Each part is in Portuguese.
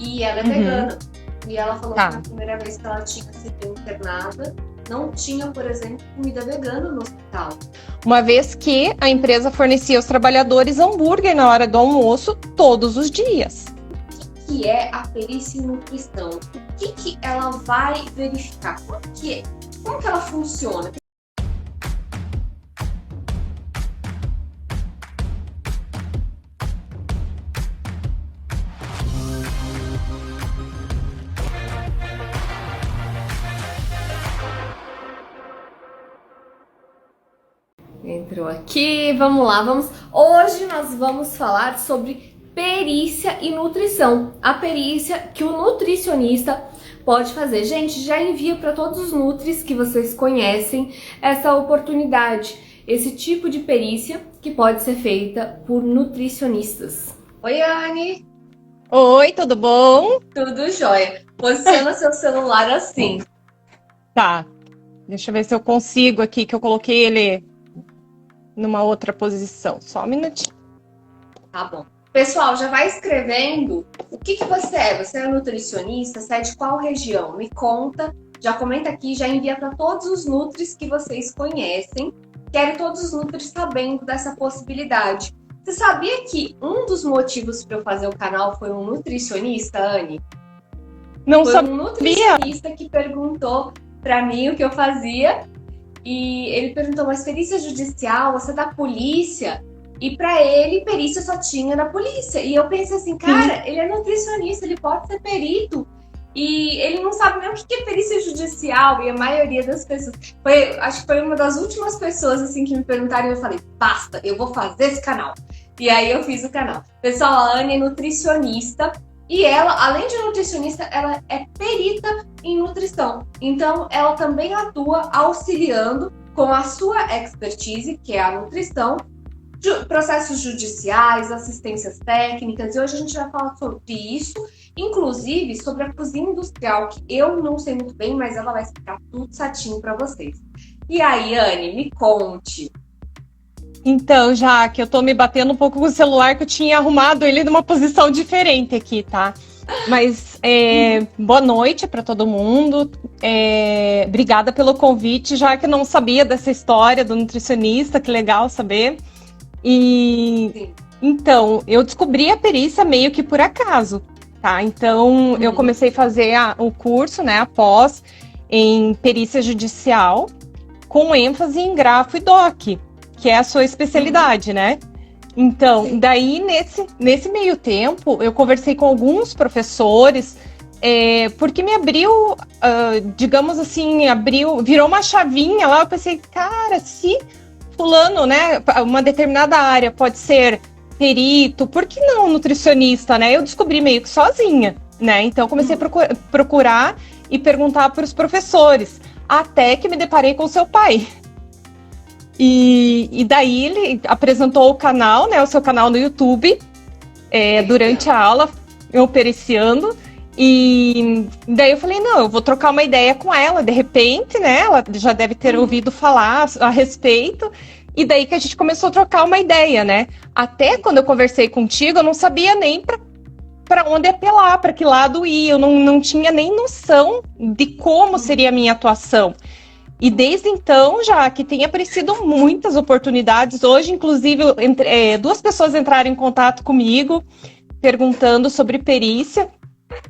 E ela é Uhum. vegana. E ela falou que Tá. na primeira vez que ela tinha sido internada, não tinha, por exemplo, comida vegana no hospital. Uma vez que a empresa fornecia aos trabalhadores hambúrguer na hora do almoço todos os dias. Que é a perícia em nutrição? O que ela vai verificar? Como que ela funciona? Entrou aqui, vamos lá, Hoje nós vamos falar sobre perícia e nutrição. A perícia que o nutricionista pode fazer. Gente, já envia para todos os nutris que vocês conhecem essa oportunidade, esse tipo de perícia que pode ser feita por nutricionistas. Oi, Anne! Oi, tudo bom? Tudo jóia. Posiciona seu celular assim. Tá. Deixa eu ver se eu consigo aqui, que eu coloquei ele numa outra posição. Só um minutinho. Tá bom. Pessoal, já vai escrevendo o que você é. Você é nutricionista? Você é de qual região? Me conta. Já comenta aqui, já envia para todos os nutris que vocês conhecem. Quero todos os nutris sabendo dessa possibilidade. Você sabia que um dos motivos para eu fazer o canal foi um nutricionista, Anne? Não Foi um sabia? nutricionista que perguntou para mim o que eu fazia. E ele perguntou, mas perícia judicial, você é da polícia? E pra ele, perícia só tinha na polícia. E eu pensei assim, cara, ele é nutricionista, ele pode ser perito. E ele não sabe nem o que é perícia judicial. E a maioria das pessoas... acho que foi uma das últimas pessoas assim que me perguntaram e eu falei, basta, eu vou fazer esse canal. E aí eu fiz o canal. Pessoal, a Anne é nutricionista. E ela, além de nutricionista, ela é perita em nutrição. Então, ela também atua auxiliando com a sua expertise, que é a nutrição, processos judiciais, assistências técnicas. E hoje a gente vai falar sobre isso, inclusive sobre a cozinha industrial, que eu não sei muito bem, mas ela vai explicar tudo certinho para vocês. E aí, Anne, me conte. Então, já que eu tô me batendo um pouco com o celular, que eu tinha arrumado ele numa posição diferente aqui, tá? Mas boa noite para todo mundo. Obrigada pelo convite, já que eu não sabia dessa história do nutricionista, que legal saber. E Sim. então, eu descobri a perícia meio que por acaso, tá? Então, eu comecei a fazer o curso, né, após em perícia judicial, com ênfase em grafo e doc, que é a sua especialidade, né? Então, Sim. daí nesse meio tempo, eu conversei com alguns professores, porque me abriu, digamos assim, virou uma chavinha lá. Eu pensei, cara, se fulano, né, uma determinada área pode ser perito, por que não nutricionista, né? Eu descobri meio que sozinha, né? Então, comecei a procurar e perguntar para os professores, até que me deparei com o seu pai. E daí ele apresentou o canal, né, o seu canal no YouTube, durante a aula, eu periciando, e daí eu falei, não, eu vou trocar uma ideia com ela, de repente, né, ela já deve ter ouvido falar a respeito, e daí que a gente começou a trocar uma ideia, né, até quando eu conversei contigo, eu não sabia nem para onde apelar, para que lado ir, eu não tinha nem noção de como seria a minha atuação. E desde então, já que tem aparecido muitas oportunidades, hoje, inclusive, duas pessoas entraram em contato comigo, perguntando sobre perícia.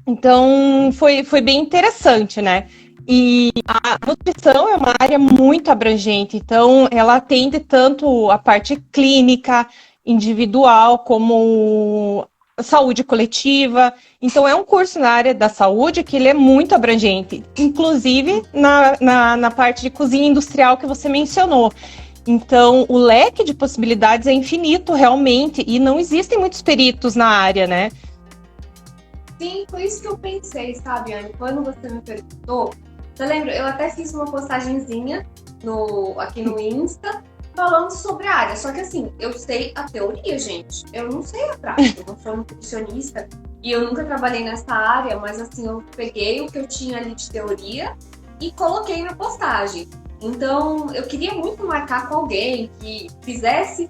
Então, foi bem interessante, né? E a nutrição é uma área muito abrangente, então ela atende tanto a parte clínica, individual, como saúde coletiva. Então é um curso na área da saúde que ele é muito abrangente, inclusive na parte de cozinha industrial que você mencionou. Então o leque de possibilidades é infinito realmente, e não existem muitos peritos na área, né? Sim, foi isso que eu pensei, sabe, Anne? Quando você me perguntou, você lembra? Eu até fiz uma postagenzinha aqui no Insta falando sobre a área. Só que assim, eu sei a teoria, gente. Eu não sei a prática. Eu não sou nutricionista e eu nunca trabalhei nessa área, mas assim, eu peguei o que eu tinha ali de teoria e coloquei na postagem. Então, eu queria muito marcar com alguém que fizesse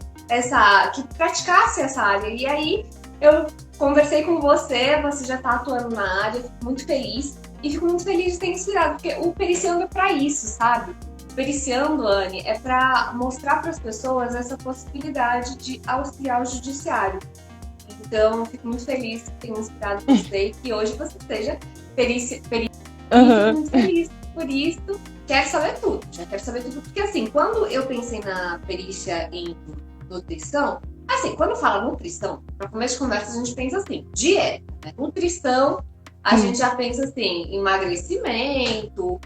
que praticasse essa área. E aí, Eu conversei com você, você já está atuando na área, fico muito feliz. E fico muito feliz de ter inspirado, porque o Periciando é para isso, sabe? O Periciando, Anne, é para mostrar para as pessoas essa possibilidade de auxiliar o judiciário. Então, fico muito feliz que tenha inspirado você e que hoje você seja fico muito feliz por isso. Quero saber tudo, já quero saber tudo. Porque assim, quando eu pensei na perícia em nutrição, assim, quando fala nutrição, para começo de conversa a gente pensa assim, dieta, né? Nutrição, a gente já pensa assim, emagrecimento,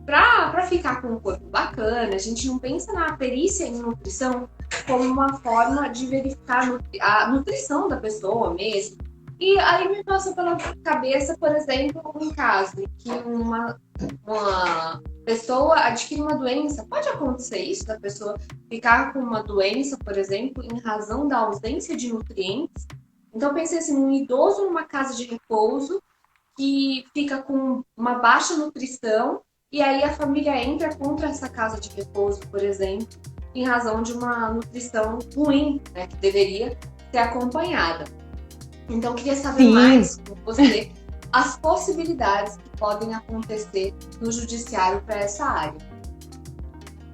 para ficar com um corpo bacana. A gente não pensa na perícia em nutrição como uma forma de verificar a nutrição da pessoa mesmo. E aí me passou pela cabeça, por exemplo, um caso em que uma pessoa adquire uma doença. Pode acontecer isso, da pessoa ficar com uma doença, por exemplo, em razão da ausência de nutrientes. Então, pensei assim, um idoso numa casa de repouso que fica com uma baixa nutrição e aí a família entra contra essa casa de repouso, por exemplo, em razão de uma nutrição ruim, né, que deveria ser acompanhada. Então, queria saber mais com você as possibilidades que podem acontecer no judiciário para essa área.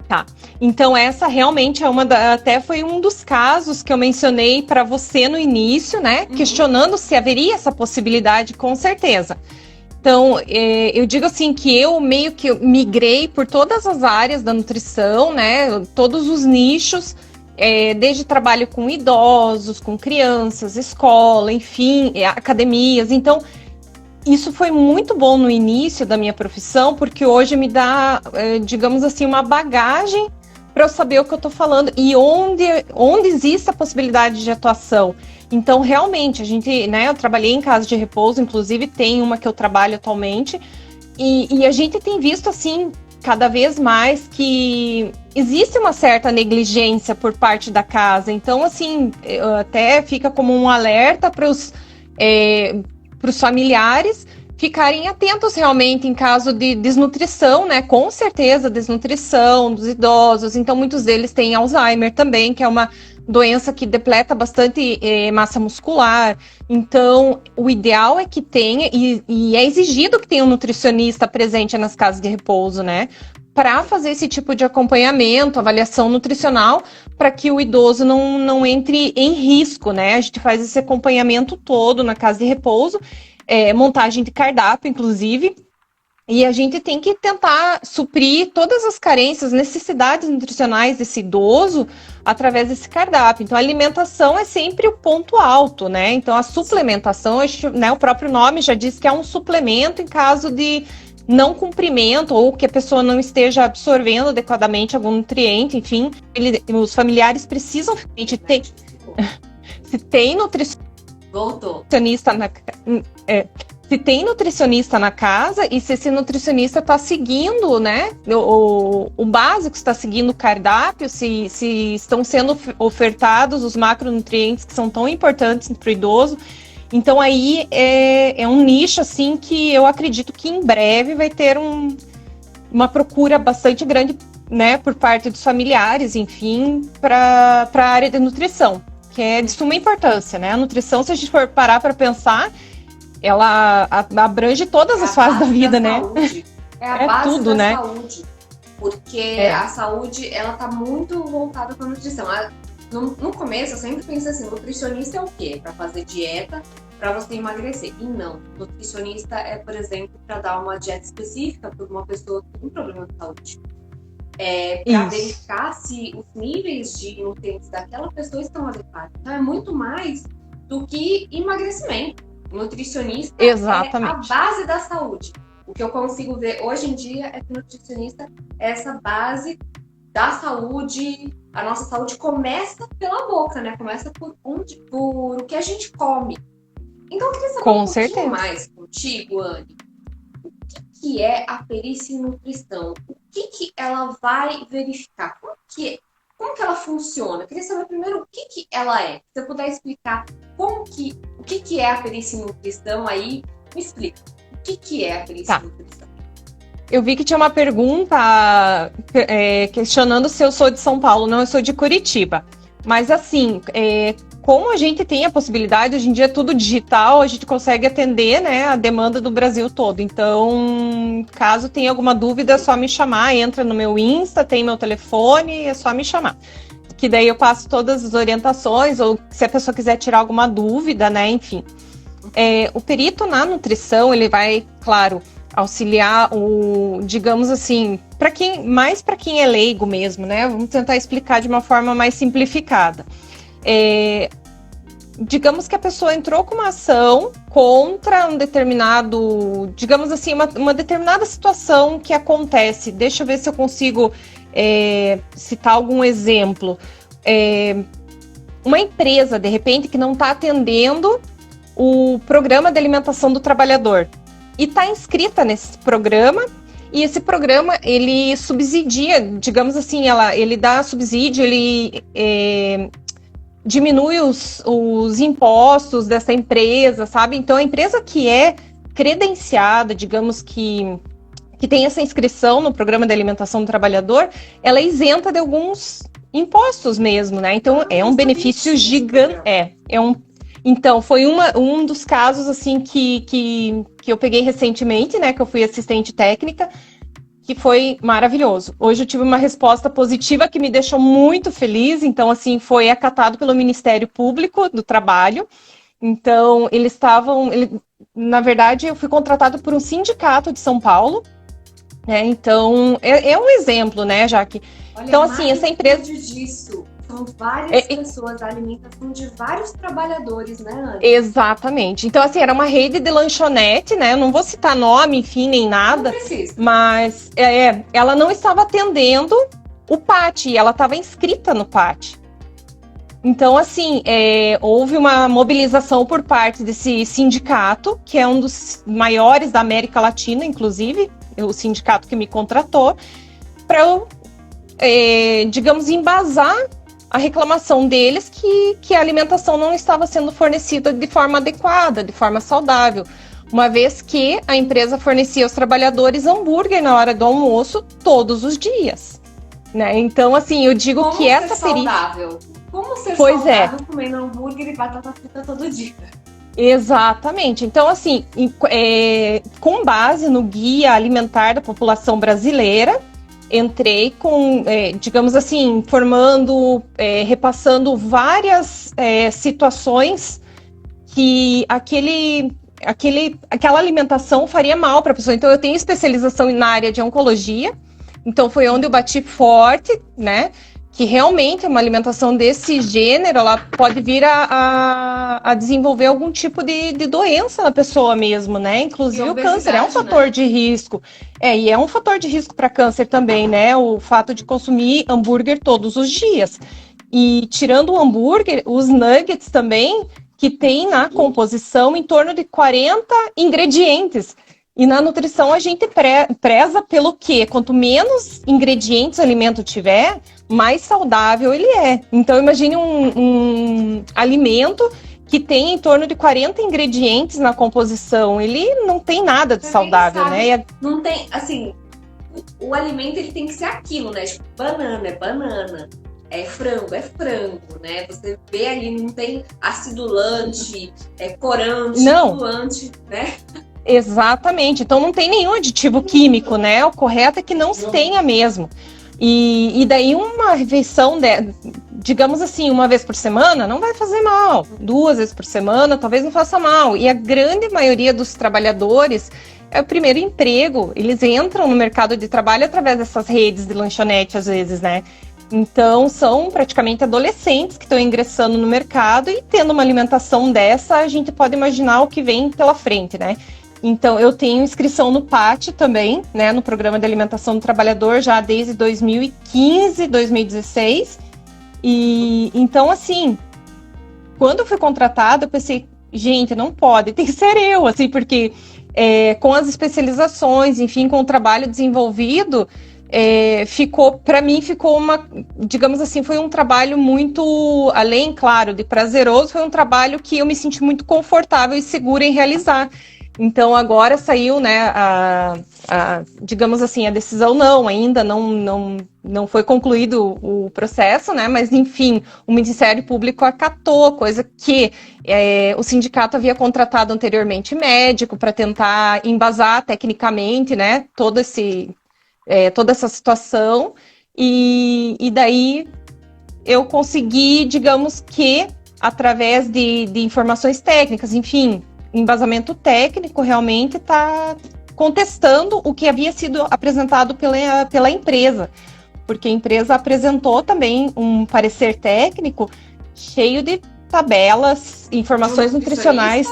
Tá, então essa realmente é até foi um dos casos que eu mencionei para você no início, né? Questionando se haveria essa possibilidade, com certeza. Então, eu digo assim que eu meio que migrei por todas as áreas da nutrição, né? Todos os nichos, desde trabalho com idosos, com crianças, escola, enfim, academias. Então, isso foi muito bom no início da minha profissão, porque hoje me dá, digamos assim, uma bagagem para eu saber o que eu estou falando e onde existe a possibilidade de atuação. Então, realmente, a gente, né, eu trabalhei em casa de repouso, inclusive tem uma que eu trabalho atualmente, e a gente tem visto, assim, cada vez mais que existe uma certa negligência por parte da casa. Então, assim, até fica como um alerta para os familiares ficarem atentos realmente em caso de desnutrição, né? Com certeza, desnutrição dos idosos. Então, muitos deles têm Alzheimer também, que é uma doença que depleta bastante massa muscular. Então, o ideal é que tenha, e é exigido que tenha um nutricionista presente nas casas de repouso, né? Para fazer esse tipo de acompanhamento, avaliação nutricional, para que o idoso não entre em risco, né? A gente faz esse acompanhamento todo na casa de repouso, montagem de cardápio, inclusive, e a gente tem que tentar suprir todas as carências, necessidades nutricionais desse idoso através desse cardápio. Então, a alimentação é sempre o ponto alto, né? Então, a suplementação, né, o próprio nome já diz que é um suplemento em caso de não cumprimento ou que a pessoa não esteja absorvendo adequadamente algum nutriente, enfim, os familiares precisam ter. Se tem nutricionista se tem nutricionista na casa e se esse nutricionista está seguindo, né, o básico, está seguindo o cardápio, se estão sendo ofertados os macronutrientes que são tão importantes para o idoso. Então aí é um nicho assim que eu acredito que em breve vai ter uma procura bastante grande, né, por parte dos familiares, enfim, para a área de nutrição, que é de suma importância, né? A nutrição, se a gente for parar para pensar, ela abrange todas as fases da vida, né? É a base tudo, da né? saúde, porque a saúde, ela tá muito voltada para a nutrição. No começo, eu sempre pensei assim, nutricionista é o quê? Para fazer dieta, para você emagrecer. E não, nutricionista é, por exemplo, para dar uma dieta específica para uma pessoa que tem um problema de saúde. Para verificar se os níveis de nutrientes daquela pessoa estão adequados. Então, é muito mais do que emagrecimento. Nutricionista Exatamente. É a base da saúde. O que eu consigo ver hoje em dia é que nutricionista é essa base da saúde. A nossa saúde começa pela boca, né? Começa por o que a gente come. Então, eu queria saber pouquinho mais contigo, Anne. O que é a perícia em nutrição? O que ela vai verificar? Como que ela funciona? Eu queria saber primeiro o que ela é. Se você puder explicar o que é a perícia em nutrição, aí me explica. O que é a perícia em nutrição? Eu vi que tinha uma pergunta questionando se eu sou de São Paulo. Não, eu sou de Curitiba. Mas assim, como a gente tem a possibilidade, hoje em dia é tudo digital, a gente consegue atender, né, a demanda do Brasil todo. Então, caso tenha alguma dúvida, é só me chamar, entra no meu Insta, tem meu telefone, é só me chamar. Que daí eu passo todas as orientações, ou se a pessoa quiser tirar alguma dúvida, né, enfim. O perito na nutrição, ele vai, claro, auxiliar digamos assim, para quem é leigo mesmo, né? Vamos tentar explicar de uma forma mais simplificada. Digamos que a pessoa entrou com uma ação contra um determinado, digamos assim, uma determinada situação que acontece. Deixa eu ver se eu consigo citar algum exemplo. Uma empresa, de repente, que não está atendendo o programa de alimentação do trabalhador e está inscrita nesse programa, e esse programa, ele subsidia, digamos assim, ele dá subsídio, ele diminui os impostos dessa empresa, sabe? Então, a empresa que é credenciada, digamos que tem essa inscrição no programa de alimentação do trabalhador, ela é isenta de alguns impostos mesmo, né? Então, é um benefício gigante. Então, foi um dos casos, assim, que eu peguei recentemente, né? Que eu fui assistente técnica, que foi maravilhoso. Hoje eu tive uma resposta positiva que me deixou muito feliz. Então, assim, foi acatado pelo Ministério Público do Trabalho. Então, na verdade, eu fui contratado por um sindicato de São Paulo, né? Então, é um exemplo, né, Jaque? Olha, então, assim, essa empresa... disso. São várias pessoas, a alimentação de vários trabalhadores, né, Ana? Exatamente. Então, assim, era uma rede de lanchonete, né? Eu não vou citar nome, enfim, nem nada. Não precisa. Mas ela não estava atendendo o PAT, ela estava inscrita no PAT. Então, assim, houve uma mobilização por parte desse sindicato, que é um dos maiores da América Latina, inclusive, o sindicato que me contratou, para eu, digamos, embasar a reclamação deles que a alimentação não estava sendo fornecida de forma adequada, de forma saudável, uma vez que a empresa fornecia aos trabalhadores hambúrguer na hora do almoço todos os dias, né? Então, assim, eu digo como que essa saudável? Como ser saudável comendo hambúrguer e batata frita todo dia? Exatamente. Então, assim, com base no Guia Alimentar da População Brasileira, entrei com, digamos assim, repassando várias situações que aquela alimentação faria mal para a pessoa. Então, eu tenho especialização na área de oncologia, então foi onde eu bati forte, né? Que realmente uma alimentação desse gênero, ela pode vir a desenvolver algum tipo de doença na pessoa mesmo, né? Inclusive o câncer é um fator de risco. E é um fator de risco para câncer também, né? O fato de consumir hambúrguer todos os dias. E tirando o hambúrguer, os nuggets também, que tem na composição em torno de 40 ingredientes. E na nutrição a gente preza pelo quê? Quanto menos ingredientes o alimento tiver, mais saudável ele é. Então imagine um alimento que tem em torno de 40 ingredientes na composição. Ele não tem nada de saudável, né? Não tem, assim, o alimento ele tem que ser aquilo, né? Tipo, banana é banana. Frango, né? Você vê ali, não tem acidulante, corante, diluante, né? Exatamente. Então não tem nenhum aditivo químico, né? O correto é que não se tenha mesmo. E daí uma refeição, digamos assim, uma vez por semana, não vai fazer mal. 2 vezes por semana, talvez não faça mal. E a grande maioria dos trabalhadores é o primeiro emprego. Eles entram no mercado de trabalho através dessas redes de lanchonete, às vezes, né? Então, são praticamente adolescentes que estão ingressando no mercado e tendo uma alimentação dessa, a gente pode imaginar o que vem pela frente, né? Então, eu tenho inscrição no PAT também, né, no Programa de Alimentação do Trabalhador, já desde 2015, 2016. E, então, assim, quando eu fui contratada, eu pensei, gente, não pode, tem que ser eu, assim, porque com as especializações, enfim, com o trabalho desenvolvido, para mim ficou digamos assim, foi um trabalho muito, além, claro, de prazeroso, foi um trabalho que eu me senti muito confortável e segura em realizar. Então agora saiu, né, digamos assim, a decisão ainda não foi concluído o processo, né, mas enfim, o Ministério Público acatou, coisa que o sindicato havia contratado anteriormente médico para tentar embasar tecnicamente, né, toda essa situação, e daí eu consegui, digamos que, através de informações técnicas, enfim, embasamento técnico, realmente está contestando o que havia sido apresentado pela empresa, porque a empresa apresentou também um parecer técnico cheio de tabelas, informações nutricionais,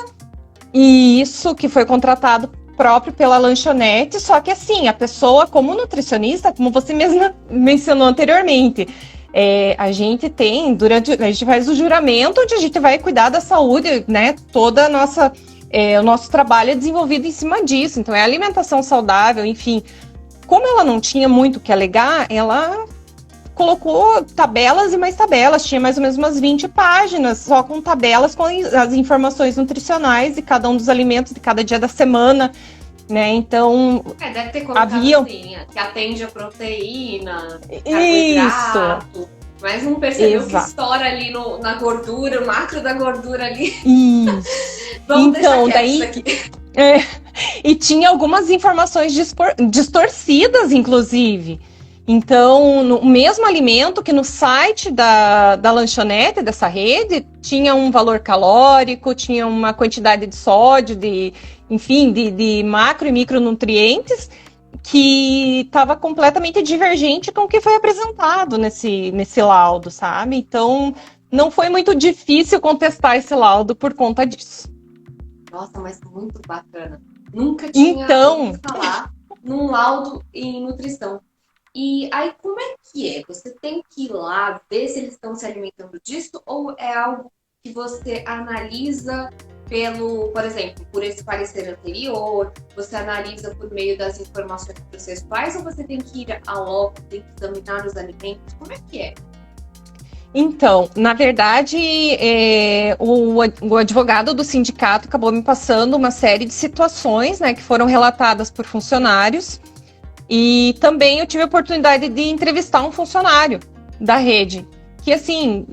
e isso que foi contratado próprio pela lanchonete, só que assim, a pessoa como nutricionista, como você mesma mencionou anteriormente, a gente a gente faz o juramento onde a gente vai cuidar da saúde, né? Toda a nossa, o nosso trabalho é desenvolvido em cima disso. Então, é alimentação saudável, enfim. Como ela não tinha muito o que alegar, ela colocou tabelas e mais tabelas. Tinha mais ou menos umas 20 páginas, só com tabelas com as informações nutricionais de cada um dos alimentos de cada dia da semana, né? Então, deve ter colocado assim, que atende a proteína, carboidrato, mas não percebeu que estoura ali na gordura, o macro da gordura ali. Isso. Vamos então, daí aqui. E tinha algumas informações distorcidas, inclusive. Então, no mesmo alimento que no site da lanchonete, dessa rede, tinha um valor calórico, tinha uma quantidade de sódio, enfim, de macro e micronutrientes, que estava completamente divergente com o que foi apresentado nesse laudo, sabe? Então, não foi muito difícil contestar esse laudo por conta disso. Nossa, mas muito bacana. Nunca tinha ouvido falar num laudo em nutrição. E aí, como é que é? Você tem que ir lá ver se eles estão se alimentando disso ou é algo que você analisa por exemplo, por esse parecer anterior, você analisa por meio das informações processuais ou você tem que ir ao loco, tem que examinar os alimentos? Como é que é? Então, na verdade, o advogado do sindicato acabou me passando uma série de situações, né, que foram relatadas por funcionários. E também eu tive a oportunidade de entrevistar um funcionário da rede, que assim,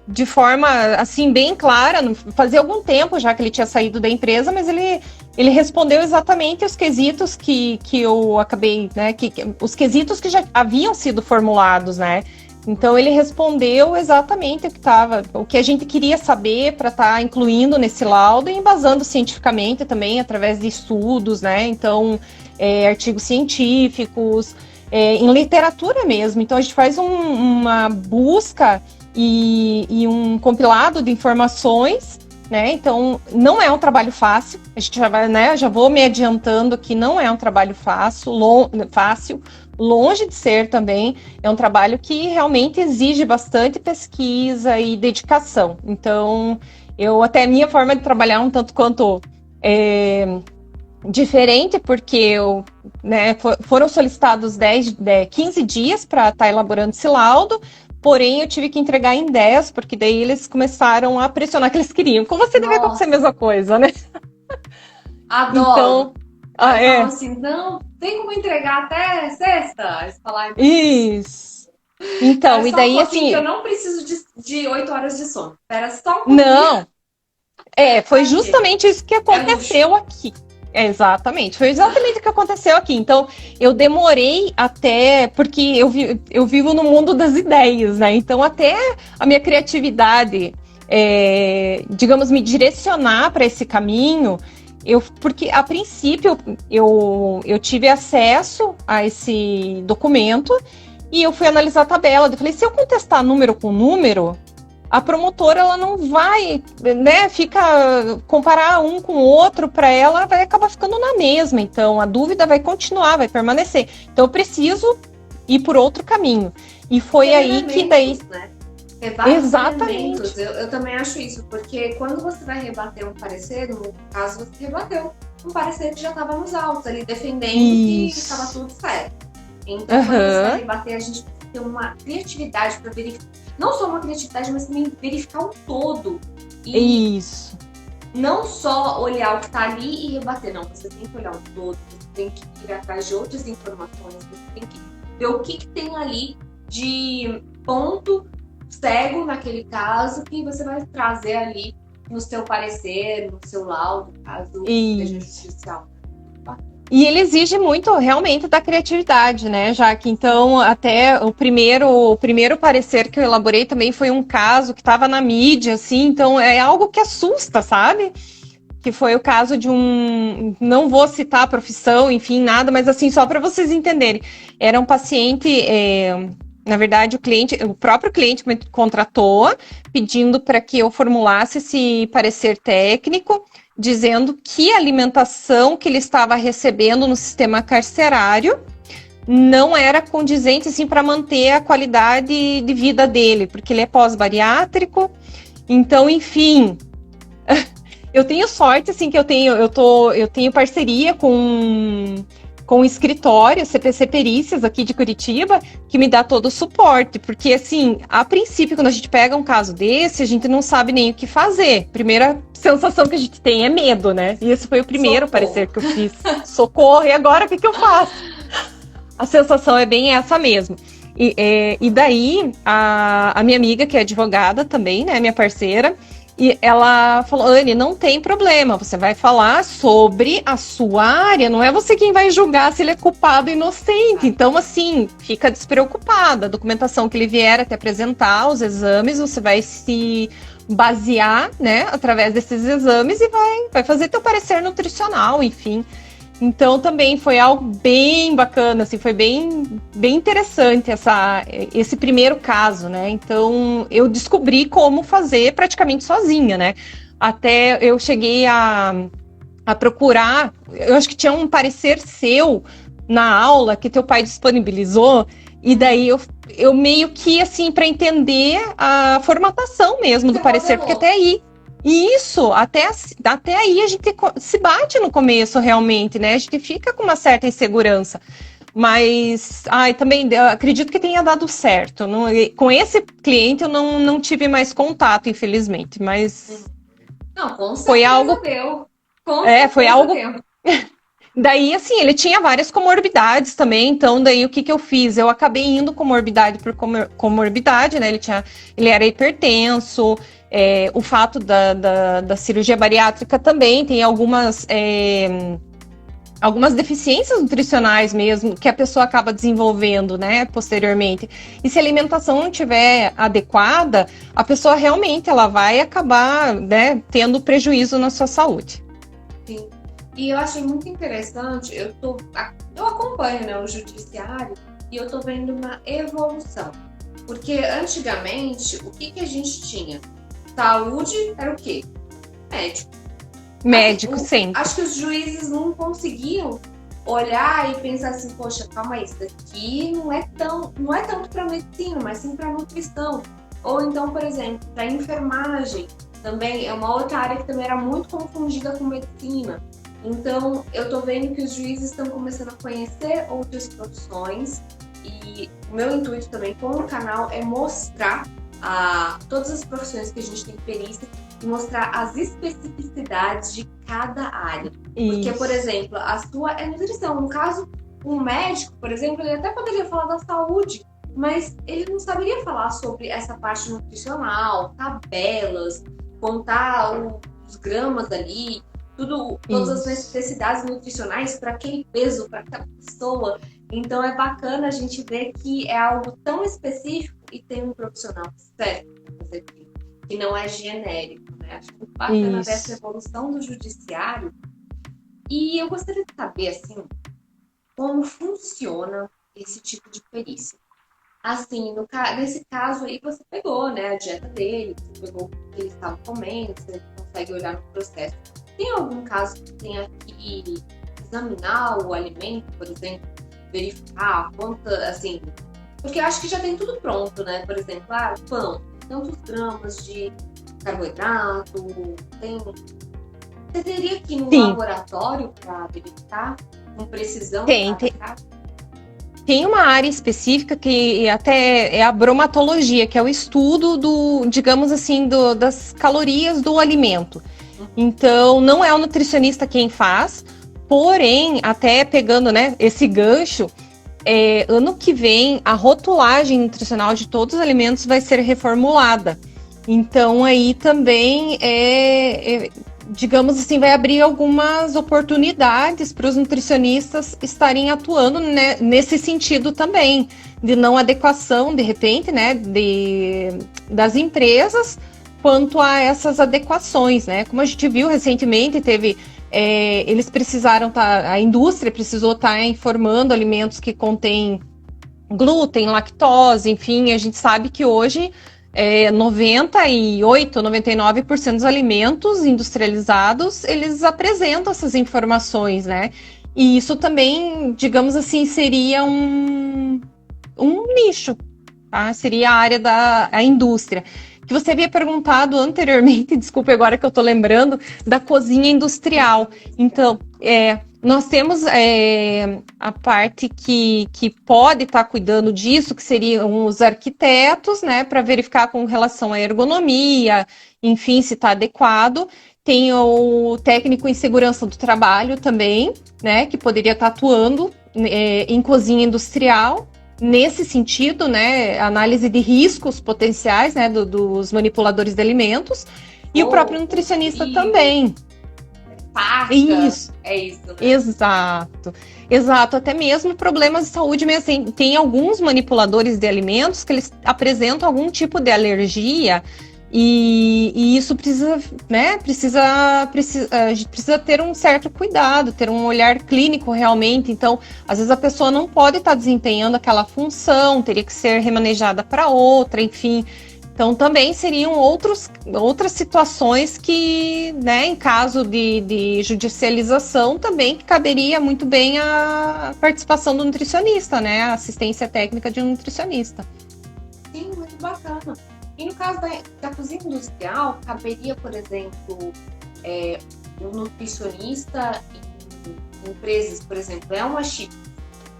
de forma assim bem clara, fazia algum tempo já que ele tinha saído da empresa, mas ele respondeu exatamente os quesitos que eu acabei, né, os quesitos que já haviam sido formulados, né? Então ele respondeu exatamente o que a gente queria saber para estar incluindo nesse laudo e embasando cientificamente também através de estudos, né? Então, artigos científicos, em literatura mesmo. Então a gente faz uma busca e um compilado de informações, né? Então não é um trabalho fácil. A gente já vai, né? Já vou me adiantando que não é um trabalho fácil. Longe de ser também, é um trabalho que realmente exige bastante pesquisa e dedicação. Então, até a minha forma de trabalhar um tanto quanto diferente, porque foram solicitados 15 dias para estar elaborando esse laudo, porém eu tive que entregar em 10, porque daí eles começaram a pressionar que eles queriam. Com você deve acontecer a mesma coisa, né? Adoro! Então, assim, não, tem como entregar até sexta? Eles falaram, isso. Então, e daí assim. Eu não preciso de 8 horas de sono. Espera só um pouquinho. Não. Foi justamente isso que aconteceu aqui. Exatamente, foi exatamente o que aconteceu aqui. Então, eu demorei até, porque eu vivo no mundo das ideias, né? Então, até a minha criatividade, digamos, me direcionar para esse caminho. Porque a princípio eu tive acesso a esse documento e eu fui analisar a tabela. Eu falei, se eu contestar número com número, a promotora ela não vai, né, comparar um com o outro, para ela vai acabar ficando na mesma. Então a dúvida vai continuar, vai permanecer. Então eu preciso ir por outro caminho. E foi aí que daí... Né? Exatamente. Eu também acho isso, porque quando você vai rebater um parecer, no caso você rebateu um parecer que já estava nos autos ali, defendendo que estava tudo certo. Então, quando você vai rebater, a gente precisa ter uma criatividade para verificar, não só uma criatividade, mas também verificar um todo. Isso. não só olhar o que está ali e rebater, não, você tem que olhar o todo, você tem que ir atrás de outras informações, você tem que ver o que tem ali de ponto cego naquele caso que você vai trazer ali no seu parecer, no seu laudo, caso seja judicial. E ele exige muito realmente da criatividade, né, Jaque? Então, até o primeiro parecer que eu elaborei também foi um caso que estava na mídia, assim, então é algo que assusta, sabe? Que foi o caso de não vou citar a profissão, enfim, nada, mas assim, só para vocês entenderem. Era um paciente, na verdade, o próprio cliente me contratou, pedindo para que eu formulasse esse parecer técnico, dizendo que a alimentação que ele estava recebendo no sistema carcerário não era condizente assim, para manter a qualidade de vida dele, porque ele é pós-bariátrico. Então, enfim, eu tenho sorte assim que eu tenho parceria com o escritório CPC Perícias aqui de Curitiba, que me dá todo o suporte, porque assim, a princípio, quando a gente pega um caso desse, a gente não sabe nem o que fazer. Primeira sensação que a gente tem é medo, né? E esse foi o primeiro parecer que eu fiz. Socorro, e agora o que eu faço? A sensação é bem essa mesmo. E daí, a minha amiga, que é advogada também, né, minha parceira, e ela falou, Anne, não tem problema, você vai falar sobre a sua área, não é você quem vai julgar se ele é culpado ou inocente. Então, assim, fica despreocupada. A documentação que ele vier a te apresentar, os exames, você vai se basear, né, através desses exames e vai fazer teu parecer nutricional, enfim. Então, também foi algo bem bacana, assim, foi bem interessante esse primeiro caso, né? Então, eu descobri como fazer praticamente sozinha, né? Até eu cheguei a procurar, eu acho que tinha um parecer seu na aula que teu pai disponibilizou, e daí eu meio que, assim, para entender a formatação mesmo do parecer, porque até aí... Isso, até aí a gente se bate no começo, realmente, né? A gente fica com uma certa insegurança. Mas, também eu acredito que tenha dado certo. Com esse cliente eu não tive mais contato, infelizmente. Mas não, com certeza foi algo. Deu. Foi algo. Daí, assim, ele tinha várias comorbidades também, então daí o que eu fiz? Eu acabei indo comorbidade por comorbidade, né? Ele era hipertenso. O fato da cirurgia bariátrica também tem algumas deficiências nutricionais mesmo que a pessoa acaba desenvolvendo, né, posteriormente. E se a alimentação não estiver adequada, a pessoa realmente ela vai acabar, né, tendo prejuízo na sua saúde. Sim. E eu achei muito interessante, eu acompanho, né, o judiciário e eu tô vendo uma evolução. Porque antigamente, o que a gente tinha? Saúde era o quê? Médico, sempre. Acho que os juízes não conseguiam olhar e pensar assim, poxa, calma aí, isso daqui não é tanto para medicina, mas sim para nutrição. Ou então, por exemplo, para enfermagem, também é uma outra área que também era muito confundida com medicina. Então, eu tô vendo que os juízes estão começando a conhecer outras profissões e o meu intuito também com o canal é mostrar todas as profissões que a gente tem perícia e mostrar as especificidades de cada área. Isso. Porque, por exemplo, a sua é nutrição. No caso, um médico, por exemplo, ele até poderia falar da saúde, mas ele não saberia falar sobre essa parte nutricional, tabelas, contar os gramas ali, todas as necessidades nutricionais para aquele peso, para aquela pessoa. Então é bacana a gente ver que é algo tão específico e tem um profissional certo para fazer aquilo, que não é genérico, né? Acho muito bacana dessa evolução do judiciário. E eu gostaria de saber, assim, como funciona esse tipo de perícia. Assim, nesse caso aí, você pegou, né, a dieta dele, você pegou o que ele estava comendo, você consegue olhar no processo. Tem algum caso que tenha que examinar o alimento, por exemplo, verificar quanto, assim... Porque eu acho que já tem tudo pronto, né? Por exemplo, pão, tantos gramas de carboidrato, Você teria que ir no laboratório para verificar com precisão? Tem uma área específica que até é a bromatologia, que é o estudo digamos assim, das calorias do alimento. Então, não é o nutricionista quem faz, porém, até pegando, né, esse gancho, ano que vem a rotulagem nutricional de todos os alimentos vai ser reformulada. Então, aí também digamos assim, vai abrir algumas oportunidades para os nutricionistas estarem atuando, né, nesse sentido também, de não adequação, de repente, né, das empresas quanto a essas adequações, né? Como a gente viu recentemente, eles precisaram a indústria precisou estar informando alimentos que contêm glúten, lactose, enfim, a gente sabe que hoje 98, 99% dos alimentos industrializados, eles apresentam essas informações, né? E isso também, digamos assim, seria um nicho, tá? Seria a área da indústria. Que você havia perguntado anteriormente, desculpe agora que eu tô lembrando, da cozinha industrial. Então, nós temos a parte que pode estar cuidando disso, que seriam os arquitetos, né, para verificar com relação à ergonomia, enfim, se está adequado. Tem o técnico em segurança do trabalho também, né, que poderia estar atuando em cozinha industrial. Nesse sentido, né, análise de riscos potenciais, né, dos manipuladores de alimentos. E o próprio nutricionista também. Pasta. Isso. É isso, né? Exato. Até mesmo problemas de saúde mesmo. Tem alguns manipuladores de alimentos que eles apresentam algum tipo de alergia e isso precisa, né? A gente precisa ter um certo cuidado, ter um olhar clínico realmente. Então, às vezes a pessoa não pode estar desempenhando aquela função, teria que ser remanejada para outra, enfim. Então, também seriam outras situações que, né, em caso de judicialização, também caberia muito bem a participação do nutricionista, né, a assistência técnica de um nutricionista. Sim, muito bacana. E no caso da cozinha industrial, caberia, por exemplo, um nutricionista em empresas, por exemplo, é uma chips.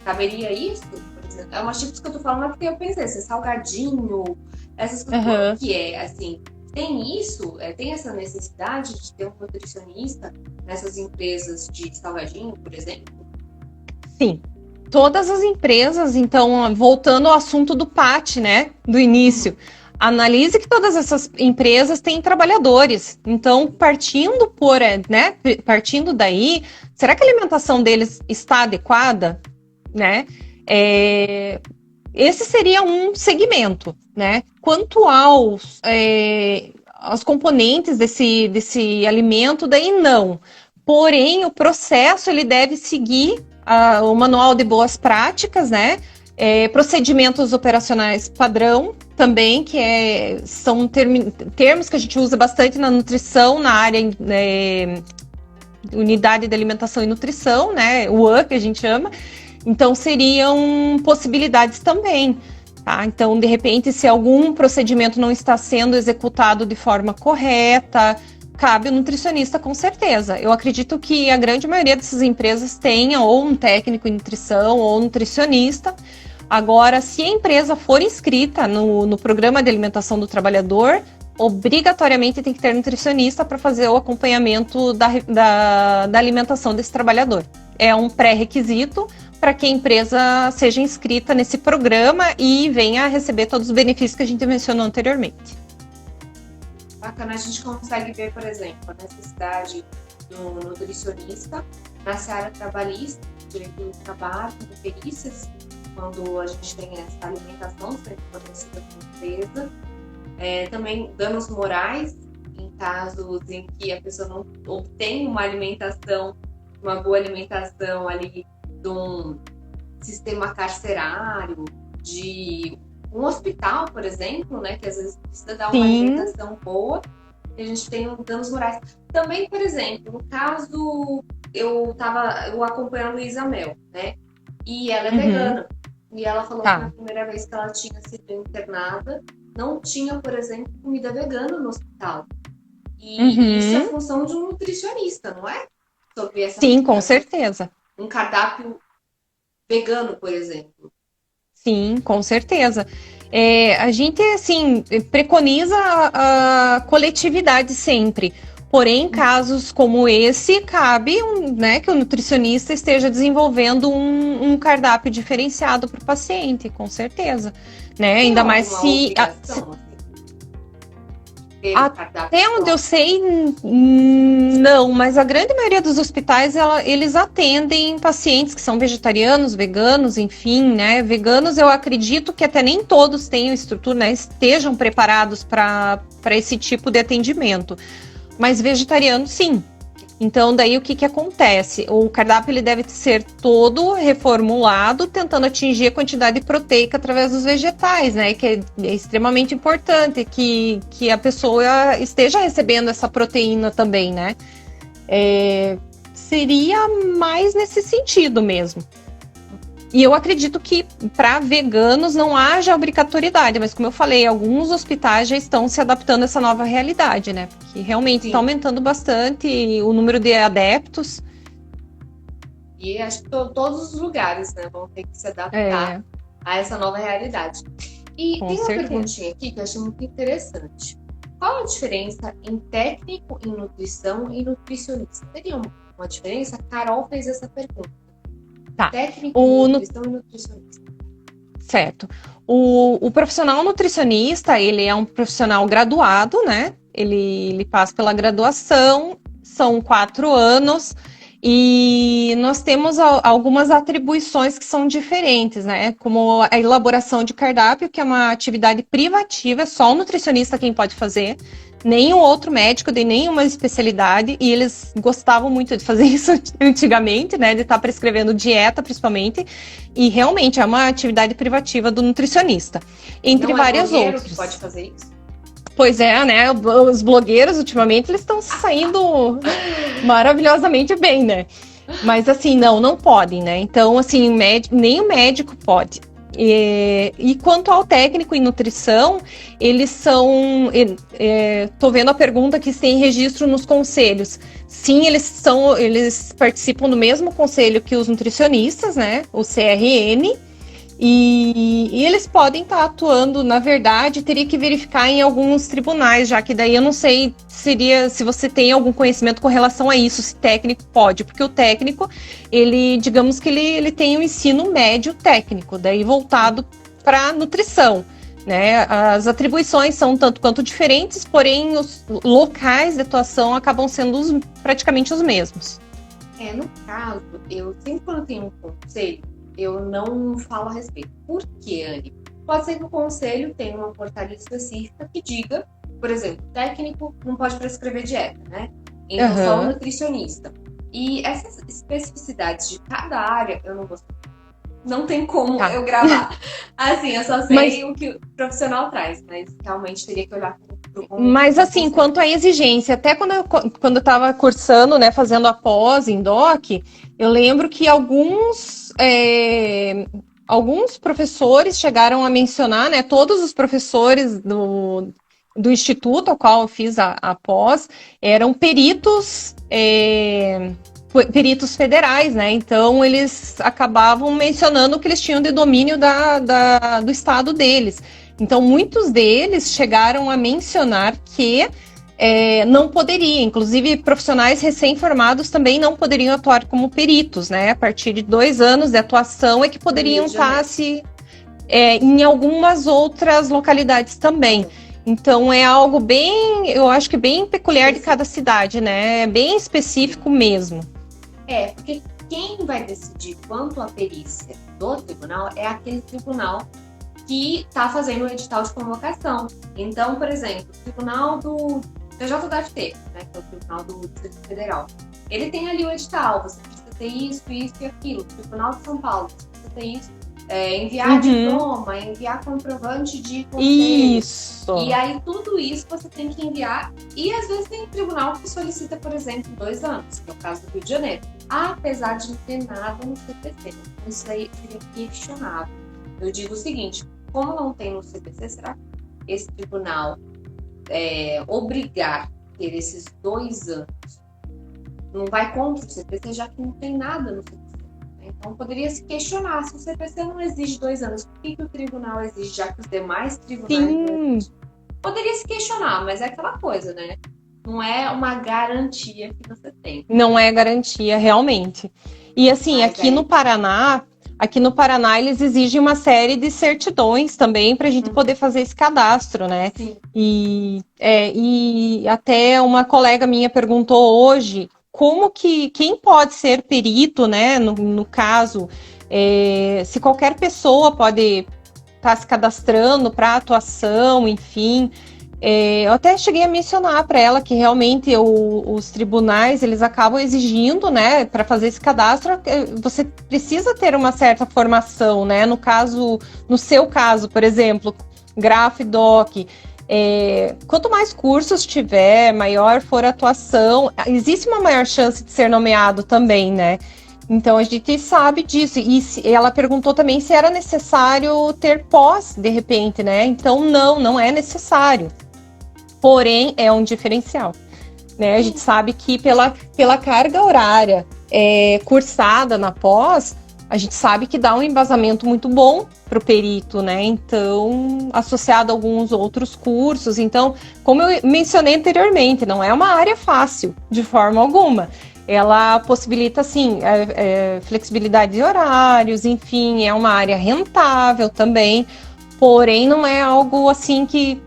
Caberia isso? Por exemplo, é uma chips que eu tô falando porque eu pensei, assim, salgadinho, essas coisas. Como que assim, tem isso? Tem essa necessidade de ter um nutricionista nessas empresas de salgadinho, por exemplo? Sim. Todas as empresas, então, voltando ao assunto do PAT, né, do início, analise que todas essas empresas têm trabalhadores. Então, partindo daí, será que a alimentação deles está adequada, né? Esse seria um segmento, né? Quanto aos componentes desse alimento, daí não. Porém, o processo ele deve seguir o manual de boas práticas, né? Procedimentos operacionais padrão também, que são termos que a gente usa bastante na nutrição, na área unidade de alimentação e nutrição, né? O UAN, que a gente chama. Então, seriam possibilidades também. Tá? Então, de repente, se algum procedimento não está sendo executado de forma correta, cabe o nutricionista, com certeza. Eu acredito que a grande maioria dessas empresas tenha ou um técnico em nutrição ou um nutricionista. Agora, se a empresa for inscrita no programa de alimentação do trabalhador, obrigatoriamente tem que ter nutricionista para fazer o acompanhamento da alimentação desse trabalhador. É um pré-requisito para que a empresa seja inscrita nesse programa e venha a receber todos os benefícios que a gente mencionou anteriormente. Bacana, a gente consegue ver, por exemplo, a necessidade do nutricionista na seara trabalhista, direito do trabalho, de perícias, quando a gente tem essa alimentação sendo fornecida pela empresa. Também danos morais, em casos em que a pessoa não obtém uma boa alimentação ali de um sistema carcerário, de um hospital, por exemplo, né, que às vezes precisa dar uma alimentação boa, e a gente tem danos morais. Também, por exemplo, no caso, eu acompanho a Luísa Mel, né, e ela é vegana, e ela falou que na primeira vez que ela tinha sido internada, não tinha, por exemplo, comida vegana no hospital. E isso é função de um nutricionista, não é? Sobre essa com certeza. Um cardápio vegano, por exemplo. Sim, com certeza. A gente, assim, preconiza a coletividade sempre. Porém, em casos como esse, cabe né, que o nutricionista esteja desenvolvendo um cardápio diferenciado para o paciente, com certeza. Né? Tem Ainda mais alguma se. obrigação, assim, ter o cardápio Até onde eu próprio? sei, não, mas a grande maioria dos hospitais, eles atendem pacientes que são vegetarianos, veganos, enfim, né? Veganos, eu acredito que até nem todos tenham estrutura, né? Estejam preparados para esse tipo de atendimento. Mas vegetariano, sim. Então, daí o que acontece? O cardápio ele deve ser todo reformulado, tentando atingir a quantidade proteica através dos vegetais, né? Que é extremamente importante que a pessoa esteja recebendo essa proteína também, né? Seria mais nesse sentido mesmo. E eu acredito que para veganos não haja obrigatoriedade, mas como eu falei, alguns hospitais já estão se adaptando a essa nova realidade, né? Porque realmente está aumentando bastante o número de adeptos. E acho que todos os lugares, né, vão ter que se adaptar a essa nova realidade. E Com tem uma certeza. perguntinha aqui que eu achei muito interessante. Qual a diferença em técnico em nutrição e nutricionista? Teria uma diferença? A Carol fez essa pergunta. Tá. Técnico em nutrição e nutricionista. Certo. O profissional nutricionista, ele é um profissional graduado, né? Ele passa pela graduação, são 4 anos, e nós temos algumas atribuições que são diferentes, né? Como a elaboração de cardápio, que é uma atividade privativa, é só o nutricionista quem pode fazer, nenhum outro médico de nenhuma especialidade, e eles gostavam muito de fazer isso antigamente, né? De estar prescrevendo dieta, principalmente, e realmente é uma atividade privativa do nutricionista, entre várias outras. Que pode fazer isso? Pois é, né? Os blogueiros, ultimamente, eles estão saindo maravilhosamente bem, né? Mas, assim, não podem, né? Então, assim, nem o médico pode. E quanto ao técnico em nutrição, eles são... Tô vendo a pergunta que se tem registro nos conselhos. Sim, eles participam do mesmo conselho que os nutricionistas, né? O CRN. E eles podem estar atuando, na verdade, teria que verificar em alguns tribunais, já que daí eu não sei se você tem algum conhecimento com relação a isso, se técnico pode, porque o técnico, digamos que ele tem um ensino médio técnico, daí voltado para nutrição, né? As atribuições são tanto quanto diferentes, porém os locais de atuação acabam sendo praticamente os mesmos. No caso, eu sempre quando tenho um conselho, eu não falo a respeito. Por quê, Anne? Pode ser que o conselho tenha uma portaria específica que diga, por exemplo, técnico não pode prescrever dieta, né? Então só o nutricionista. E essas especificidades de cada área, eu não gosto. Não tem como eu gravar. Assim, eu só sei o que o profissional traz, mas realmente teria que olhar Mas assim, quanto à exigência, até quando eu estava cursando, né, fazendo a pós em DOC, eu lembro que alguns professores chegaram a mencionar, né, todos os professores do instituto ao qual eu fiz a pós eram peritos federais, né? Então eles acabavam mencionando que eles tinham de domínio do estado deles. Então, muitos deles chegaram a mencionar que não poderia, inclusive profissionais recém-formados também não poderiam atuar como peritos, né? A partir de 2 anos de atuação é que poderiam estar em algumas outras localidades também. Então, é algo bem, eu acho que bem peculiar de cada cidade, né? É bem específico mesmo. Porque quem vai decidir quanto à perícia do tribunal é aquele tribunal que está fazendo o edital de convocação. Então, por exemplo, o tribunal do TJDFT, né, que é o tribunal do Distrito Federal, ele tem ali o edital, você precisa ter isso, isso e aquilo. O Tribunal de São Paulo, você precisa ter isso, enviar diploma, enviar comprovante de conselho. Isso! E aí, tudo isso você tem que enviar. E às vezes tem tribunal que solicita, por exemplo, 2 anos, que é o caso do Rio de Janeiro. Apesar de não ter nada no CPC. Isso aí seria questionável. Eu digo o seguinte, como não tem no CPC, será que esse tribunal obrigar a ter esses 2 anos não vai contra o CPC, já que não tem nada no CPC? Então, poderia se questionar se o CPC não exige 2 anos, por que o tribunal exige, já que os demais tribunais... Poderia se questionar, mas é aquela coisa, né? não é uma garantia que você tem. Não é garantia, realmente. E assim, Mas aqui no Paraná eles exigem uma série de certidões também para a gente poder fazer esse cadastro, né? Sim. E até uma colega minha perguntou hoje como que quem pode ser perito, né? No caso, se qualquer pessoa pode estar se cadastrando para atuação, enfim. Eu até cheguei a mencionar para ela que realmente os tribunais eles acabam exigindo, né, para fazer esse cadastro, você precisa ter uma certa formação, né? No seu caso, por exemplo, Grafdoc, quanto mais cursos tiver, maior for a atuação, existe uma maior chance de ser nomeado também, né? Então a gente sabe disso. E ela perguntou também se era necessário ter pós, de repente, né? Então não é necessário. Porém, é um diferencial. Né? A gente sabe que pela carga horária cursada na pós, a gente sabe que dá um embasamento muito bom para o perito, né? Então, associado a alguns outros cursos. Então, como eu mencionei anteriormente, não é uma área fácil, de forma alguma. Ela possibilita, assim, flexibilidade de horários, enfim, é uma área rentável também, porém não é algo, assim, que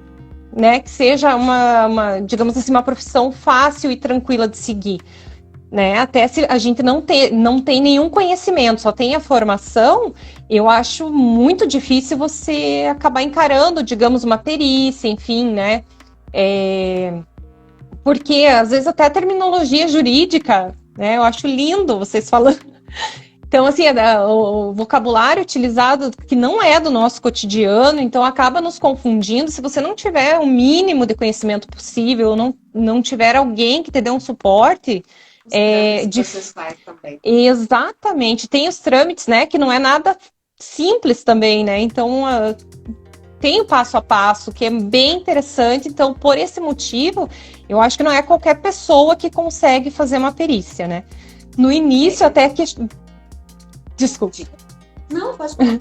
seja digamos assim, uma profissão fácil e tranquila de seguir. Né? Até se a gente não tem nenhum conhecimento, só tem a formação, eu acho muito difícil você acabar encarando, digamos, uma perícia, enfim, né? Porque, às vezes, até a terminologia jurídica, né? Eu acho lindo vocês falando. Então, assim, o vocabulário utilizado que não é do nosso cotidiano, então acaba nos confundindo. Se você não tiver o mínimo de conhecimento possível, não tiver alguém que te dê um suporte... processuais também. Exatamente. Tem os trâmites, né? Que não é nada simples também, né? Então... tem o passo a passo, que é bem interessante. Então, por esse motivo, eu acho que não é qualquer pessoa que consegue fazer uma perícia, né? No início, até que... Desculpe. Não, pode falar.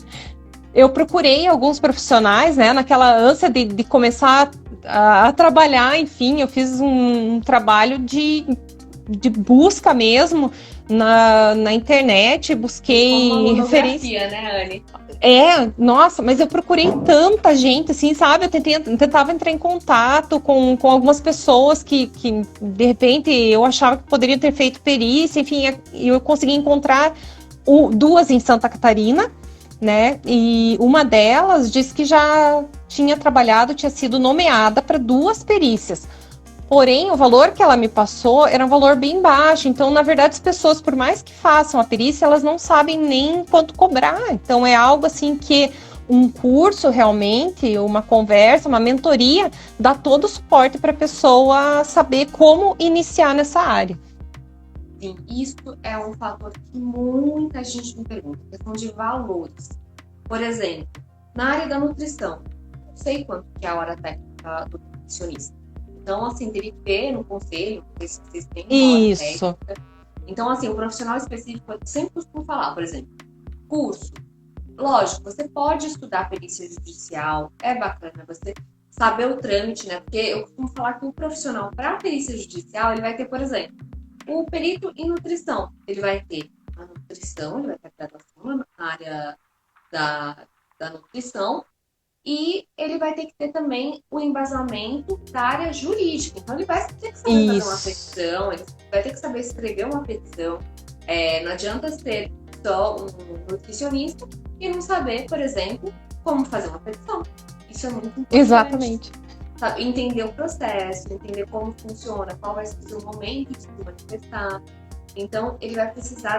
Eu procurei alguns profissionais, né? Naquela ânsia de começar a trabalhar, enfim, eu fiz um trabalho de busca mesmo na internet, busquei referência. Né, Anne? Nossa, mas eu procurei tanta gente, assim, sabe? Eu tentava entrar em contato com algumas pessoas que, de repente, eu achava que poderiam ter feito perícia, enfim, eu consegui encontrar duas em Santa Catarina, né? E uma delas disse que já tinha sido nomeada para 2 perícias. Porém, o valor que ela me passou era um valor bem baixo. Então, na verdade, as pessoas, por mais que façam a perícia, elas não sabem nem quanto cobrar. Então, é algo assim que um curso realmente, uma conversa, uma mentoria, dá todo o suporte para a pessoa saber como iniciar nessa área. Sim, isso é um fator que muita gente me pergunta, questão de valores. Por exemplo, na área da nutrição, não sei quanto que é a hora técnica do nutricionista. Então, assim, teria que ter no conselho, não sei se vocês têm uma hora técnica. Então, assim, o profissional específico, eu sempre costumo falar, por exemplo, curso. Lógico, você pode estudar perícia judicial, é bacana você saber o trâmite, né? Porque eu costumo falar que o profissional para perícia judicial, ele vai ter, por exemplo, o perito em nutrição. Ele vai ter a nutrição, ele vai ter a graduação na área da nutrição, e ele vai ter que ter também o embasamento da área jurídica. Então, ele vai ter que saber fazer uma petição, ele vai ter que saber escrever uma petição. Não adianta ser só um nutricionista e não saber, por exemplo, como fazer uma petição. Isso é muito importante. Exatamente. Sabe? Entender o processo, entender como funciona, qual vai ser o seu momento de se manifestar. Então, ele vai precisar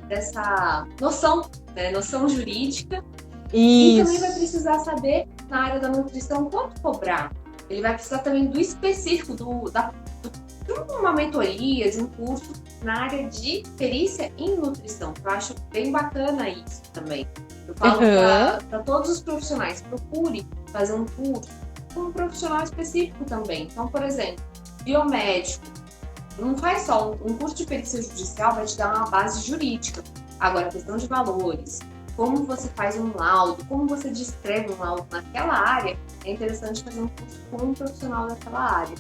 dessa noção, né? Noção jurídica. E também vai precisar saber, na área da nutrição, quanto cobrar. Ele vai precisar também do específico, de uma mentoria, de um curso na área de perícia em nutrição. Eu acho bem bacana isso também. Eu falo para todos os profissionais, procure fazer um curso com um profissional específico também. Então, por exemplo, biomédico. Não faz só um curso de perícia judicial, vai te dar uma base jurídica. Agora, a questão de valores, como você faz um laudo, como você descreve um laudo naquela área, é interessante fazer um curso com um profissional daquela área.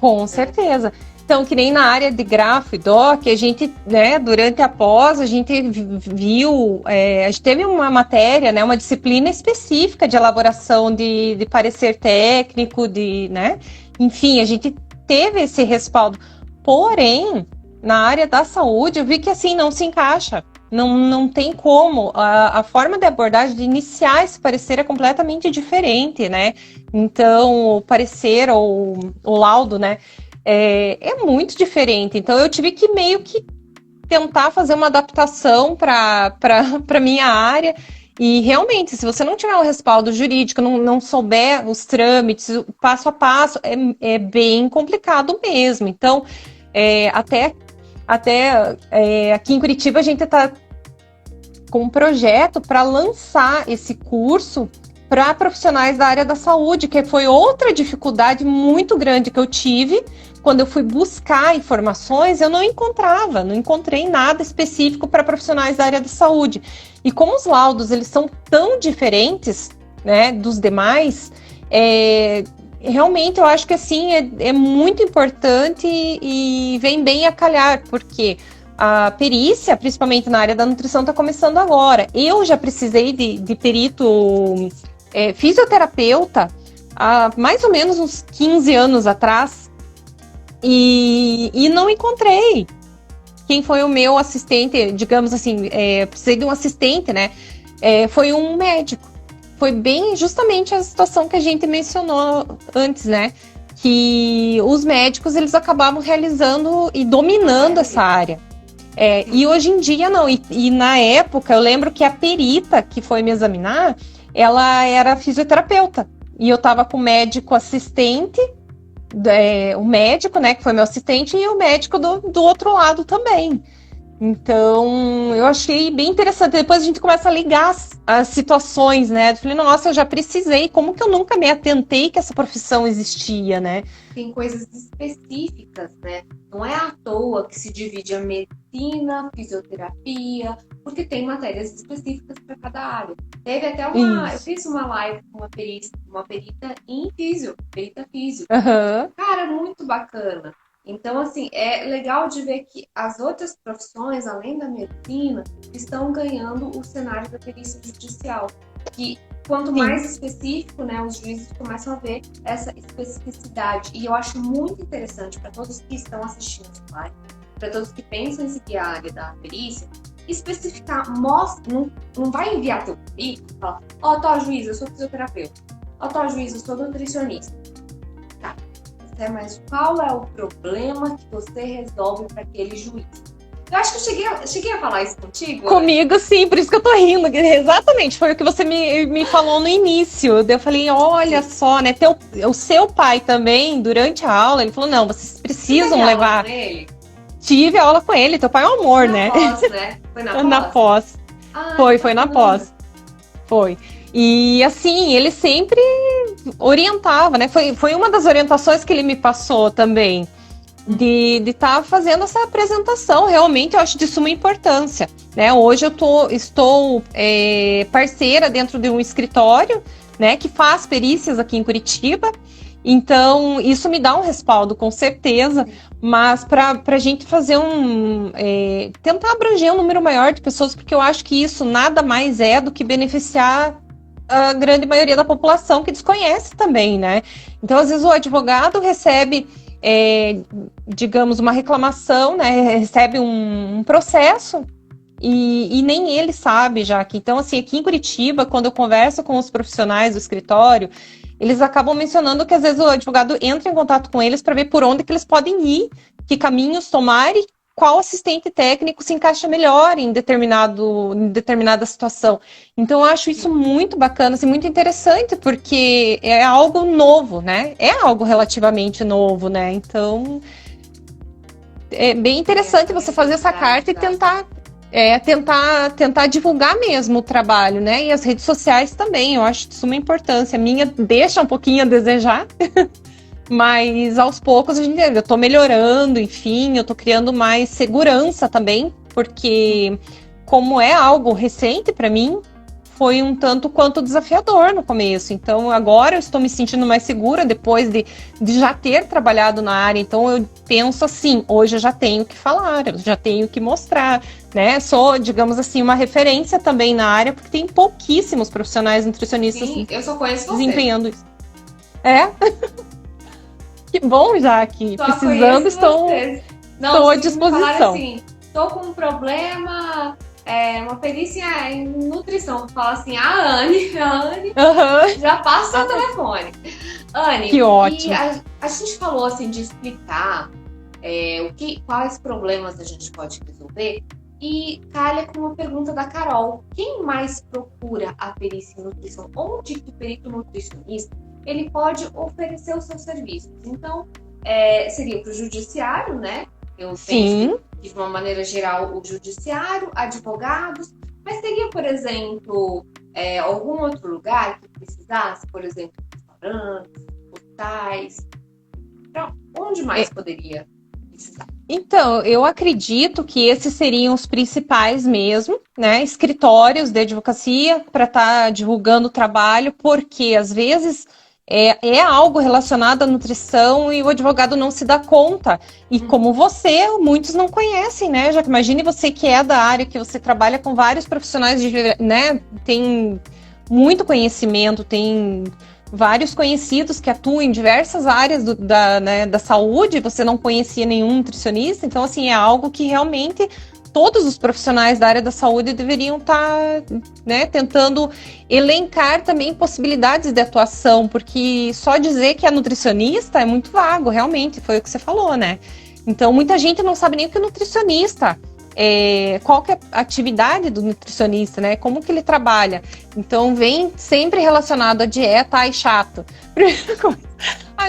Com certeza. Então, que nem na área de grafo e doc, a gente, né, durante a pós, a gente viu, a gente teve uma matéria, né, uma disciplina específica de elaboração de parecer técnico, né, enfim, a gente teve esse respaldo. Porém, na área da saúde, eu vi que, assim, não se encaixa. Não tem como. A forma de abordagem, de iniciar esse parecer é completamente diferente, né? Então, o parecer ou o laudo, né? É muito diferente. Então, eu tive que meio que tentar fazer uma adaptação para minha área. E, realmente, se você não tiver um respaldo jurídico, não souber os trâmites, o passo a passo, é bem complicado mesmo. Então, até aqui em Curitiba a gente está com um projeto para lançar esse curso para profissionais da área da saúde, que foi outra dificuldade muito grande que eu tive. Quando eu fui buscar informações, eu não encontrei nada específico para profissionais da área da saúde. E como os laudos eles são tão diferentes, né, dos demais, realmente eu acho que assim é muito importante e vem bem a calhar, porque a perícia, principalmente na área da nutrição, está começando agora. Eu já precisei de perito fisioterapeuta há mais ou menos uns 15 anos atrás e não encontrei. Quem foi o meu assistente, digamos assim, precisei de um assistente, né? Foi um médico. Foi bem justamente a situação que a gente mencionou antes, né? Que os médicos, eles acabavam realizando e dominando essa área. E hoje em dia não. E na época, eu lembro que a perita que foi me examinar, ela era fisioterapeuta. E eu tava com o médico assistente, o médico, né, que foi meu assistente, e o médico do outro lado também. Então, eu achei bem interessante. Depois a gente começa a ligar as situações, né? Eu falei, nossa, eu já precisei. Como que eu nunca me atentei que essa profissão existia, né? Tem coisas específicas, né? Não é à toa que se divide a medicina, fisioterapia, porque tem matérias específicas para cada área. Teve até eu fiz uma live com uma perita em perita físio. Uhum. Cara, muito bacana. Então, assim, é legal de ver que as outras profissões, além da medicina, estão ganhando o cenário da perícia judicial. Que quanto mais específico, né, os juízes começam a ver essa especificidade. E eu acho muito interessante para todos que estão assistindo esse live, para todos que pensam em seguir a área da perícia, especificar, não vai enviar teu currículo e falar, ó, juiz, eu sou fisioterapeuta. Ó, juiz, eu sou nutricionista. Tá. Mas qual é o problema que você resolve para aquele juiz? Eu acho que eu cheguei a falar isso contigo. Comigo, sim, por isso que eu tô rindo. Exatamente, foi o que você me falou no início. Eu falei, olha só, né? O seu pai também, durante a aula, ele falou, não, vocês precisam levar. Aula com ele? Tive aula com ele, teu pai é um amor, né? Pós, né? Foi na pós? Na pós. Foi na pós. Foi. E assim, ele sempre orientava, né? Foi uma das orientações que ele me passou também, de estar fazendo essa apresentação. Realmente eu acho de suma importância, né? Hoje eu estou parceira dentro de um escritório, né, que faz perícias aqui em Curitiba. Então, isso me dá um respaldo, com certeza, mas para a gente fazer tentar abranger um número maior de pessoas, porque eu acho que isso nada mais é do que beneficiar a grande maioria da população que desconhece também, né? Então, às vezes, o advogado recebe, digamos, uma reclamação, né? Recebe um processo e nem ele sabe já que. Então, assim, aqui em Curitiba, quando eu converso com os profissionais do escritório, eles acabam mencionando que às vezes o advogado entra em contato com eles para ver por onde que eles podem ir, que caminhos tomar e qual assistente técnico se encaixa melhor em determinada situação. Então, eu acho isso muito bacana, assim, muito interessante, porque é algo novo, né? É algo relativamente novo, né? Então, é bem interessante você fazer essa carta e tentar divulgar mesmo o trabalho, né? E as redes sociais também, eu acho de suma importância. A minha deixa um pouquinho a desejar, mas aos poucos eu tô melhorando, enfim, eu tô criando mais segurança também, porque como é algo recente para mim, foi um tanto quanto desafiador no começo. Então, agora eu estou me sentindo mais segura depois de já ter trabalhado na área. Então, eu penso assim, hoje eu já tenho que falar, eu já tenho que mostrar, né? Sou, digamos assim, uma referência também na área, porque tem pouquíssimos profissionais nutricionistas. Sim, eu só conheço você. Desempenhando isso. É? Que bom, Jaque. Só precisando, estou à disposição. Assim, tô com um problema, uma perícia em nutrição. Fala assim, a Anne já passa o telefone. Anne, que ótimo. A gente falou assim de explicar quais problemas a gente pode resolver. E calha com uma pergunta da Carol. Quem mais procura a perícia em nutrição? Onde que o perito nutricionista ele pode oferecer os seus serviços? Então, seria para o judiciário, né? Eu penso que, de uma maneira geral, o judiciário, advogados, mas teria, por exemplo, algum outro lugar que precisasse, por exemplo, restaurantes, hospitais? Então, onde mais poderia precisar? Então, eu acredito que esses seriam os principais mesmo, né? Escritórios de advocacia para estar divulgando o trabalho, porque às vezes é algo relacionado à nutrição e o advogado não se dá conta. E como você, muitos não conhecem, né? Já que imagine você que é da área, que você trabalha com vários profissionais, né? Tem muito conhecimento, tem vários conhecidos que atuam em diversas áreas da saúde, você não conhecia nenhum nutricionista, então assim, é algo que realmente todos os profissionais da área da saúde deveriam estar, né, tentando elencar também possibilidades de atuação, porque só dizer que é nutricionista é muito vago, realmente, foi o que você falou, né? Então, muita gente não sabe nem o que é nutricionista. Qual que é a atividade do nutricionista, né? Como que ele trabalha. Então, vem sempre relacionado a dieta e chato.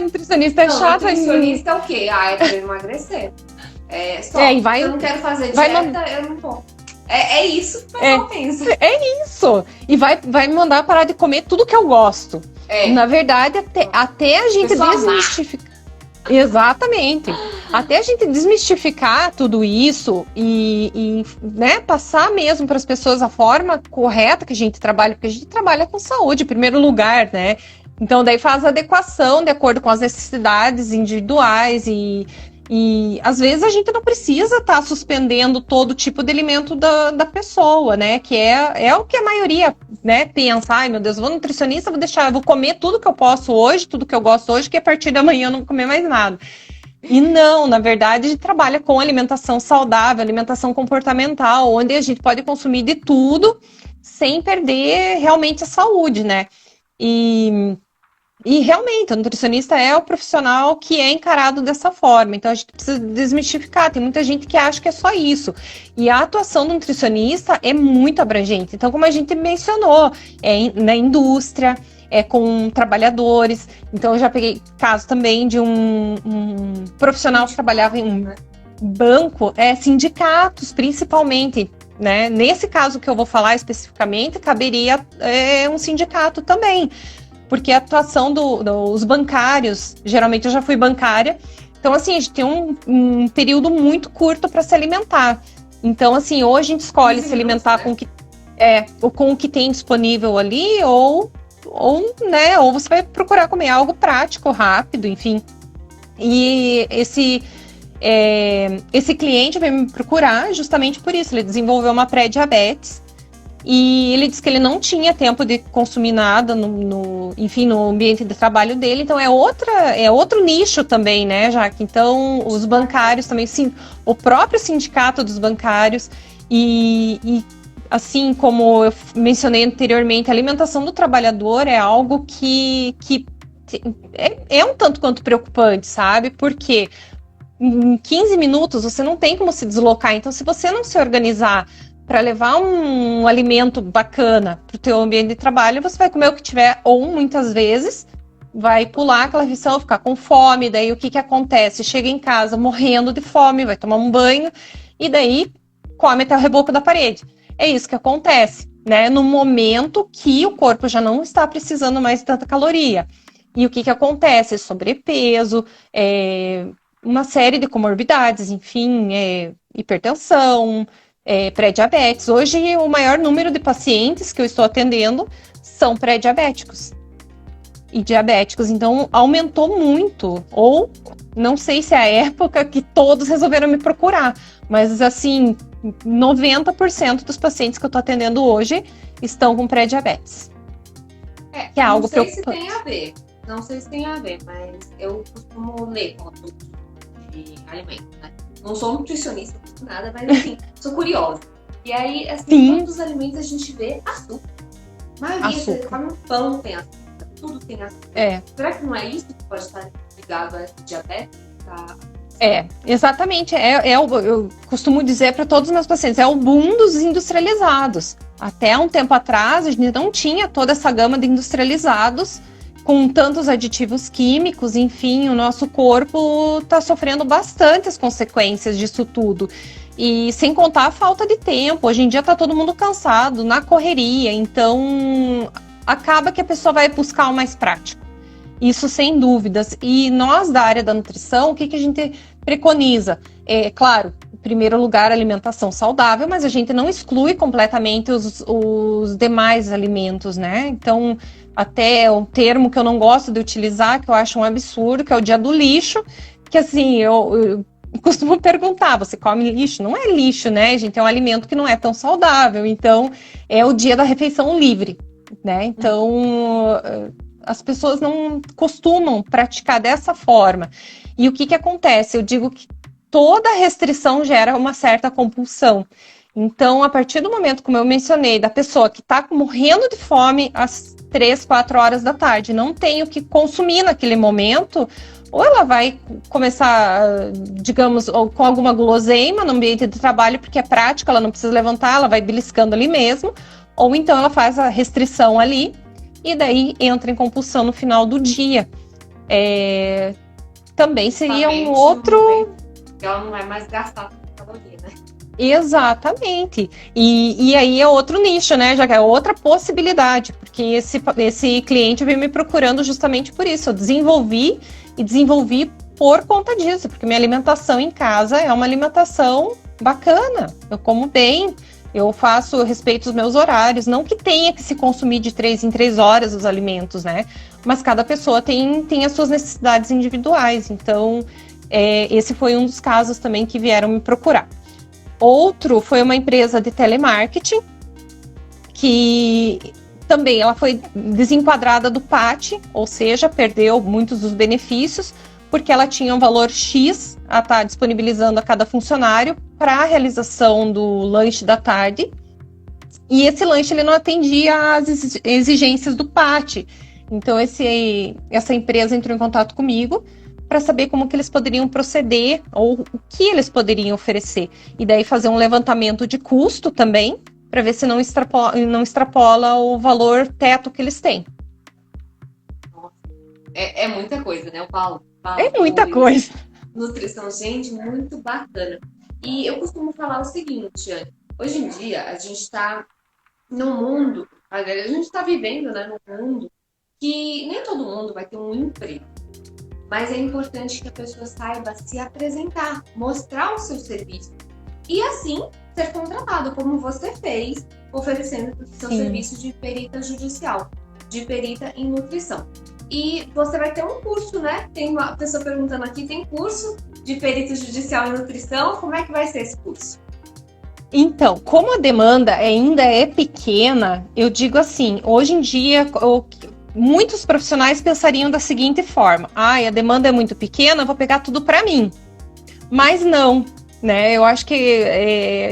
Nutricionista é chato. Nutricionista é o quê? É para emagrecer. Eu não quero fazer dieta, eu não vou. É isso que o pessoal pensa. É isso. E vai me mandar parar de comer tudo que eu gosto. Na verdade, até a gente desmistificar. Exatamente. Até a gente desmistificar tudo isso e né, passar mesmo para as pessoas a forma correta que a gente trabalha, porque a gente trabalha com saúde em primeiro lugar, né? Então daí faz a adequação de acordo com as necessidades individuais e às vezes a gente não precisa estar suspendendo todo tipo de alimento da pessoa, né? Que é o que a maioria, né, pensa. Ai, meu Deus, vou nutricionista, vou comer tudo que eu posso hoje, tudo que eu gosto hoje, que a partir da manhã eu não vou comer mais nada. E não, na verdade, a gente trabalha com alimentação saudável, alimentação comportamental, onde a gente pode consumir de tudo sem perder realmente a saúde, né? E realmente, o nutricionista é o profissional que é encarado dessa forma. Então, a gente precisa desmistificar. Tem muita gente que acha que é só isso. E a atuação do nutricionista é muito abrangente. Então, como a gente mencionou, na indústria, com trabalhadores. Então, eu já peguei caso também de um profissional que trabalhava em um banco, sindicatos, principalmente. Né? Nesse caso que eu vou falar especificamente, caberia um sindicato também. Porque a atuação dos bancários, geralmente eu já fui bancária, então assim, a gente tem um período muito curto para se alimentar. Então assim, ou a gente escolhe se alimentar com o que tem disponível ali, ou você vai procurar comer algo prático, rápido, enfim. E esse cliente veio me procurar justamente por isso, ele desenvolveu uma pré-diabetes. E ele disse que ele não tinha tempo de consumir nada no ambiente de trabalho dele. Então, é outro nicho também, né, Jaque? Então, os bancários também, sim, o próprio sindicato dos bancários e assim como eu mencionei anteriormente, a alimentação do trabalhador é algo que é um tanto quanto preocupante, sabe? Porque em 15 minutos você não tem como se deslocar. Então, se você não se organizar para levar um alimento bacana para o teu ambiente de trabalho, você vai comer o que tiver, ou muitas vezes vai pular aquela refeição, ficar com fome, daí o que acontece? Chega em casa morrendo de fome, vai tomar um banho, e daí come até o reboco da parede. É isso que acontece, né? No momento que o corpo já não está precisando mais de tanta caloria. E o que acontece? Sobrepeso, uma série de comorbidades, enfim, hipertensão, pré-diabetes. Hoje, o maior número de pacientes que eu estou atendendo são pré-diabéticos e diabéticos, então aumentou muito, ou não sei se é a época que todos resolveram me procurar, mas assim, 90% dos pacientes que eu tô atendendo hoje estão com pré-diabetes. Que é algo preocupante. Não sei se tem a ver, mas eu costumo ler rótulos de alimentos, né? Não sou nutricionista, não nada, mas assim, sou curiosa. E aí, assim, todos os alimentos a gente vê açúcar. A maioria, você come um pão, tem açúcar. Tudo tem açúcar. Será que não é isso que pode estar ligado a diabetes? Exatamente. Eu costumo dizer para todos os meus pacientes, é o boom dos industrializados. Até um tempo atrás, a gente não tinha toda essa gama de industrializados, com tantos aditivos químicos, enfim, o nosso corpo está sofrendo bastante as consequências disso tudo. E sem contar a falta de tempo. Hoje em dia está todo mundo cansado, na correria, então acaba que a pessoa vai buscar o mais prático. Isso sem dúvidas. E nós da área da nutrição, o que a gente preconiza? Claro, em primeiro lugar, alimentação saudável, mas a gente não exclui completamente os demais alimentos, né? Então, até um termo que eu não gosto de utilizar, que eu acho um absurdo, que é o dia do lixo, que assim, eu costumo perguntar, você come lixo? Não é lixo, né, gente? É um alimento que não é tão saudável. Então, é o dia da refeição livre, né? Então, as pessoas não costumam praticar dessa forma. E o que acontece? Eu digo que toda restrição gera uma certa compulsão. Então, a partir do momento, como eu mencionei, da pessoa que está morrendo de fome às 3, 4 horas da tarde, não tem o que consumir naquele momento, ou ela vai começar, digamos, com alguma guloseima no ambiente de trabalho, porque é prática, ela não precisa levantar, ela vai beliscando ali mesmo, ou então ela faz a restrição ali, e daí entra em compulsão no final do dia. Também seria um outro... Ela não vai mais gastar caloria, né? Exatamente. E aí é outro nicho, né? Já que é outra possibilidade, porque esse cliente veio me procurando justamente por isso. Eu desenvolvi por conta disso, porque minha alimentação em casa é uma alimentação bacana. Eu como bem, eu respeito os meus horários, não que tenha que se consumir de 3 em 3 horas os alimentos, né? Mas cada pessoa tem as suas necessidades individuais. Então, esse foi um dos casos também que vieram me procurar. Outro foi uma empresa de telemarketing, que também ela foi desenquadrada do PAT, ou seja, perdeu muitos dos benefícios, porque ela tinha um valor X a estar disponibilizando a cada funcionário para a realização do lanche da tarde. E esse lanche ele não atendia às exigências do PAT. Então essa empresa entrou em contato comigo para saber como que eles poderiam proceder ou o que eles poderiam oferecer. E daí fazer um levantamento de custo também, para ver se não extrapola o valor teto que eles têm. É muita coisa, né, Paulo? É muita coisa. Nutrição, gente, muito bacana. E eu costumo falar o seguinte, Anne, hoje em dia a gente está num mundo, a gente está vivendo, né, num mundo que nem todo mundo vai ter um emprego. Mas é importante que a pessoa saiba se apresentar, mostrar o seu serviço. E assim, ser contratado, como você fez, oferecendo o seu serviço de perita judicial, de perita em nutrição. E você vai ter um curso, né? Tem uma pessoa perguntando aqui, tem curso de perita judicial em nutrição? Como é que vai ser esse curso? Então, como a demanda ainda é pequena, eu digo assim, hoje em dia... Muitos profissionais pensariam da seguinte forma: a demanda é muito pequena, eu vou pegar tudo para mim. Mas não, né? Eu acho que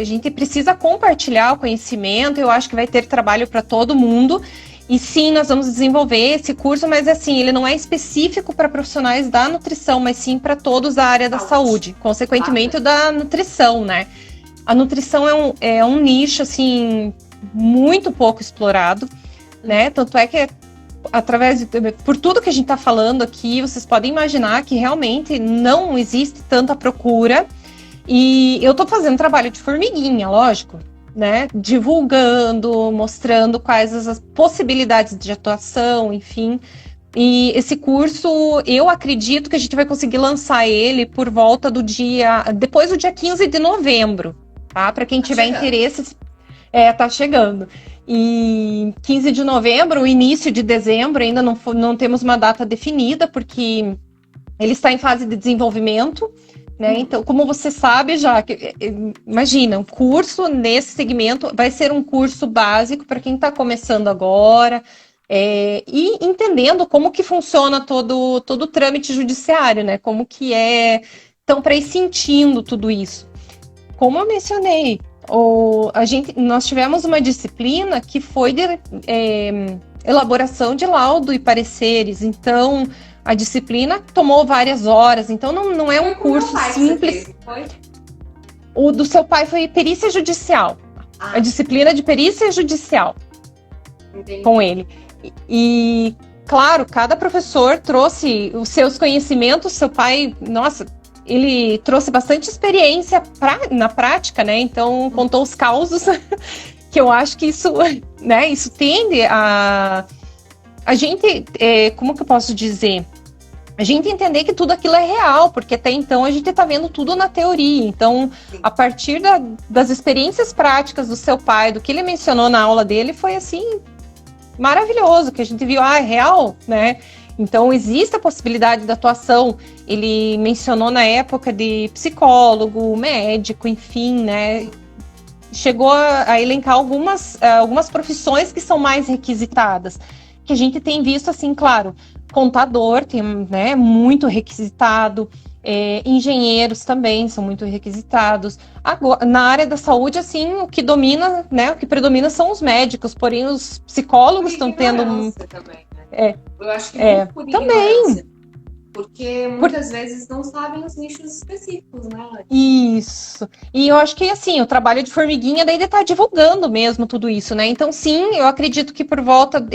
a gente precisa compartilhar o conhecimento, eu acho que vai ter trabalho para todo mundo. E sim, nós vamos desenvolver esse curso, mas assim, ele não é específico para profissionais da nutrição, mas sim para todos da área da saúde, consequentemente da nutrição, né? A nutrição é um nicho, assim, muito pouco explorado, né? Tanto é que por tudo que a gente está falando aqui, vocês podem imaginar que realmente não existe tanta procura. E eu estou fazendo trabalho de formiguinha, lógico, né? Divulgando, mostrando quais as possibilidades de atuação, enfim. E esse curso, eu acredito que a gente vai conseguir lançar ele por volta depois do dia 15 de novembro. tá? Para quem tiver chegando. interesse, tá chegando. E 15 de novembro, o início de dezembro, ainda não temos uma data definida, porque ele está em fase de desenvolvimento, né? Então, como você sabe já, imagina, um curso nesse segmento vai ser um curso básico para quem está começando agora, e entendendo como que funciona todo o trâmite judiciário, né? Como que é. Então, para ir sentindo tudo isso. Como eu mencionei, nós tivemos uma disciplina que foi de elaboração de laudo e pareceres, então a disciplina tomou várias horas, então não é um curso simples. Foi? O do seu pai foi perícia judicial, a disciplina de perícia judicial. Entendi. Com ele. E, claro, cada professor trouxe os seus conhecimentos, seu pai, nossa, ele trouxe bastante experiência na prática, né? Então, contou os causos, que eu acho que isso, né? Isso tende a gente, como que eu posso dizer? A gente entender que tudo aquilo é real, porque até então a gente está vendo tudo na teoria. Então, a partir das experiências práticas do seu pai, do que ele mencionou na aula dele, foi assim, maravilhoso, que a gente viu, é real, né? Então, existe a possibilidade da atuação. Ele mencionou na época de psicólogo, médico, enfim, né? Chegou a elencar algumas profissões que são mais requisitadas. Que a gente tem visto, assim, claro, contador tem, né, muito requisitado, engenheiros também são muito requisitados. Agora, na área da saúde, assim, o que domina, né, o que predomina são os médicos, porém os psicólogos estão tendo... Também, né? Eu acho que muito por também. Porque muitas vezes não sabem os nichos específicos, né? Isso. E eu acho que, assim, o trabalho de formiguinha daí tá divulgando mesmo tudo isso, né? Então, sim, eu acredito que por volta,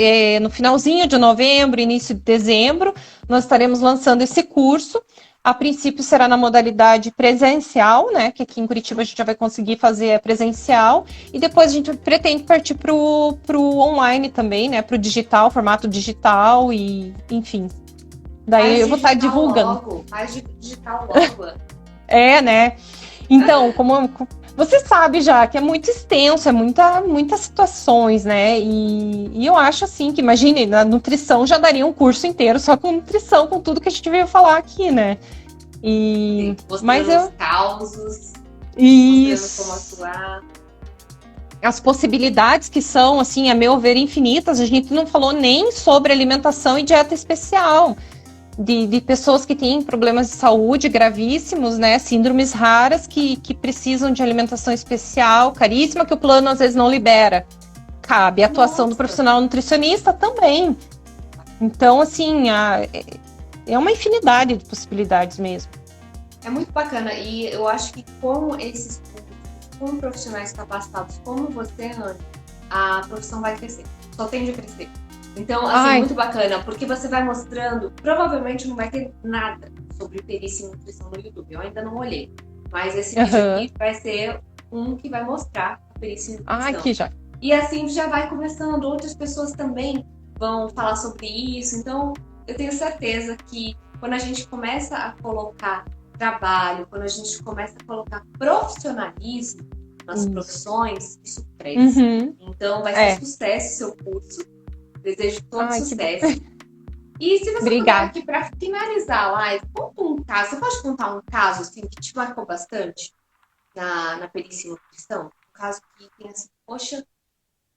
no finalzinho de novembro, início de dezembro, nós estaremos lançando esse curso. A princípio será na modalidade presencial, né? Que aqui em Curitiba a gente já vai conseguir fazer presencial. E depois a gente pretende partir pro online também, né? Pro digital, formato digital e, enfim... Daí eu vou estar divulgando. Mais digital logo. Né? Então, como você sabe já que é muito extenso, muitas situações, né? E eu acho assim que, imagine, na nutrição já daria um curso inteiro só com nutrição, com tudo que a gente veio falar aqui, né? Sim, mas os causos, isso. Como atuar. As possibilidades que são, assim, a meu ver, infinitas. A gente não falou nem sobre alimentação e dieta especial. De pessoas que têm problemas de saúde gravíssimos, né? Síndromes raras que precisam de alimentação especial, caríssima, que o plano às vezes não libera. Cabe a atuação do profissional nutricionista também. Então, assim, é uma infinidade de possibilidades mesmo. É muito bacana. E eu acho que com profissionais capacitados como você, Ana, a profissão vai crescer. Só tende a crescer. Então, assim, muito bacana, porque você vai mostrando, provavelmente não vai ter nada sobre perícia e nutrição no YouTube, eu ainda não olhei, mas esse vídeo aqui vai ser um que vai mostrar a perícia e nutrição. Aqui já. E assim já vai começando, outras pessoas também vão falar sobre isso, então eu tenho certeza que quando a gente começa a colocar trabalho, quando a gente começa a colocar profissionalismo nas profissões, isso cresce. Então vai ser sucesso o seu curso. Desejo todo sucesso. E se você puder aqui, para finalizar a live, conta um caso. Você pode contar um caso assim, que te marcou bastante na perícia e nutrição? Um caso que tem assim, poxa,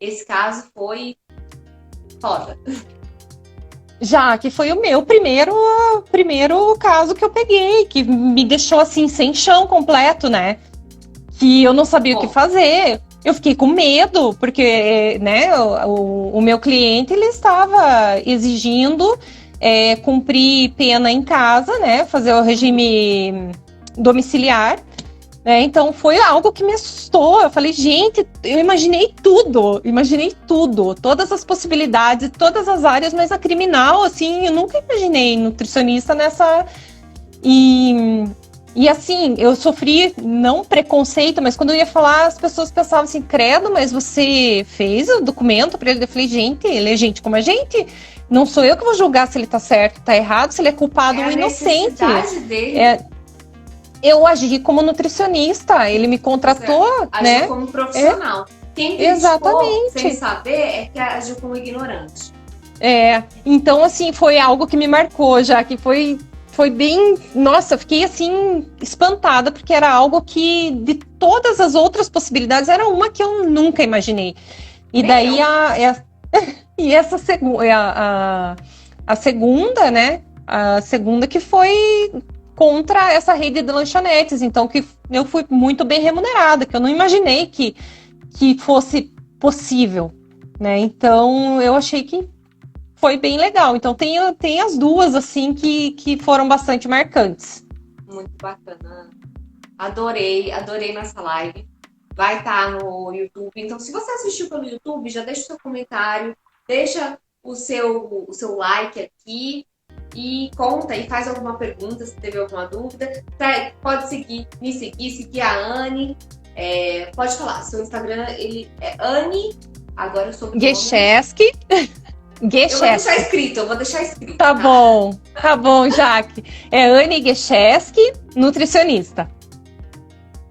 esse caso foi foda. Já, que foi o meu primeiro caso que eu peguei, que me deixou assim, sem chão completo, né? Que eu não sabia o que fazer. Eu fiquei com medo, porque, né, o meu cliente, ele estava exigindo cumprir pena em casa, né, fazer o regime domiciliar, né, então foi algo que me assustou. Eu falei, gente, eu imaginei tudo, todas as possibilidades, todas as áreas, mas a criminal, assim, eu nunca imaginei nutricionista nessa... E assim, eu sofri, não preconceito, mas quando eu ia falar, as pessoas pensavam assim, credo, mas você fez o documento para ele? Eu falei, gente, ele é gente como a gente. Não sou eu que vou julgar se ele tá certo, tá errado, se ele é culpado ou inocente. A necessidade dele. eu agi como nutricionista, ele me contratou, agiu né? como profissional. Quem criticou Exatamente. sem saber é que agiu como ignorante. Então, assim, foi algo que me marcou, já que foi bem... Nossa, eu fiquei, assim, espantada, porque era algo que, de todas as outras possibilidades, era uma que eu nunca imaginei. E daí, e essa a segunda, né? A segunda que foi contra essa rede de lanchonetes. Então, que eu fui muito bem remunerada, que eu não imaginei que fosse possível, né? Então, eu achei que foi bem legal. Então, tem as duas, assim, que foram bastante marcantes. Muito bacana. Adorei nossa live. Vai estar no YouTube. Então, se você assistiu pelo YouTube, já deixa o seu comentário, deixa o seu like aqui e conta e faz alguma pergunta se teve alguma dúvida. Pode me seguir a Anne. Pode falar, seu Instagram ele é Anne. Agora eu sou Gecheski. Eu vou deixar escrito. Tá bom, Jaque. É Anne Gecheski, nutricionista.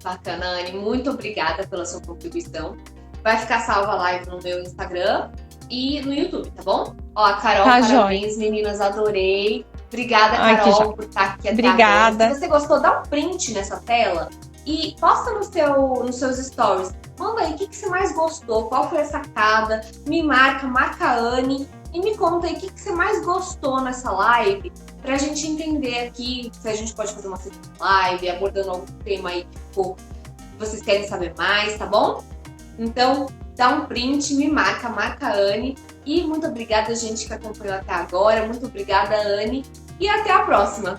Bacana, Anne. Muito obrigada pela sua contribuição. Vai ficar salva a live no meu Instagram e no YouTube, tá bom? Ó, a Carol, parabéns, meninas, adorei. Obrigada, Carol, por estar aqui até agora. Se você gostou, dá um print nessa tela e posta nos seus stories. Manda aí o que você mais gostou, qual foi a sacada, me marca a Anne e me conta aí o que você mais gostou nessa live, pra gente entender aqui se a gente pode fazer uma segunda live, abordando algum tema aí que vocês querem saber mais, tá bom? Então, dá um print, me marca a Anne. E muito obrigada, gente, que acompanhou até agora. Muito obrigada, Anne. E até a próxima.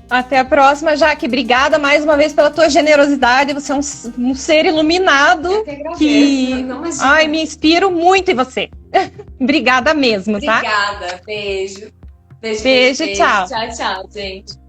Até a próxima, Jaque. Obrigada mais uma vez pela tua generosidade. Você é um ser iluminado. Eu que agradeço. Ai, me inspiro muito em você. Obrigada mesmo, tá? Obrigada. Beijo. Beijo, tchau. Tchau, gente.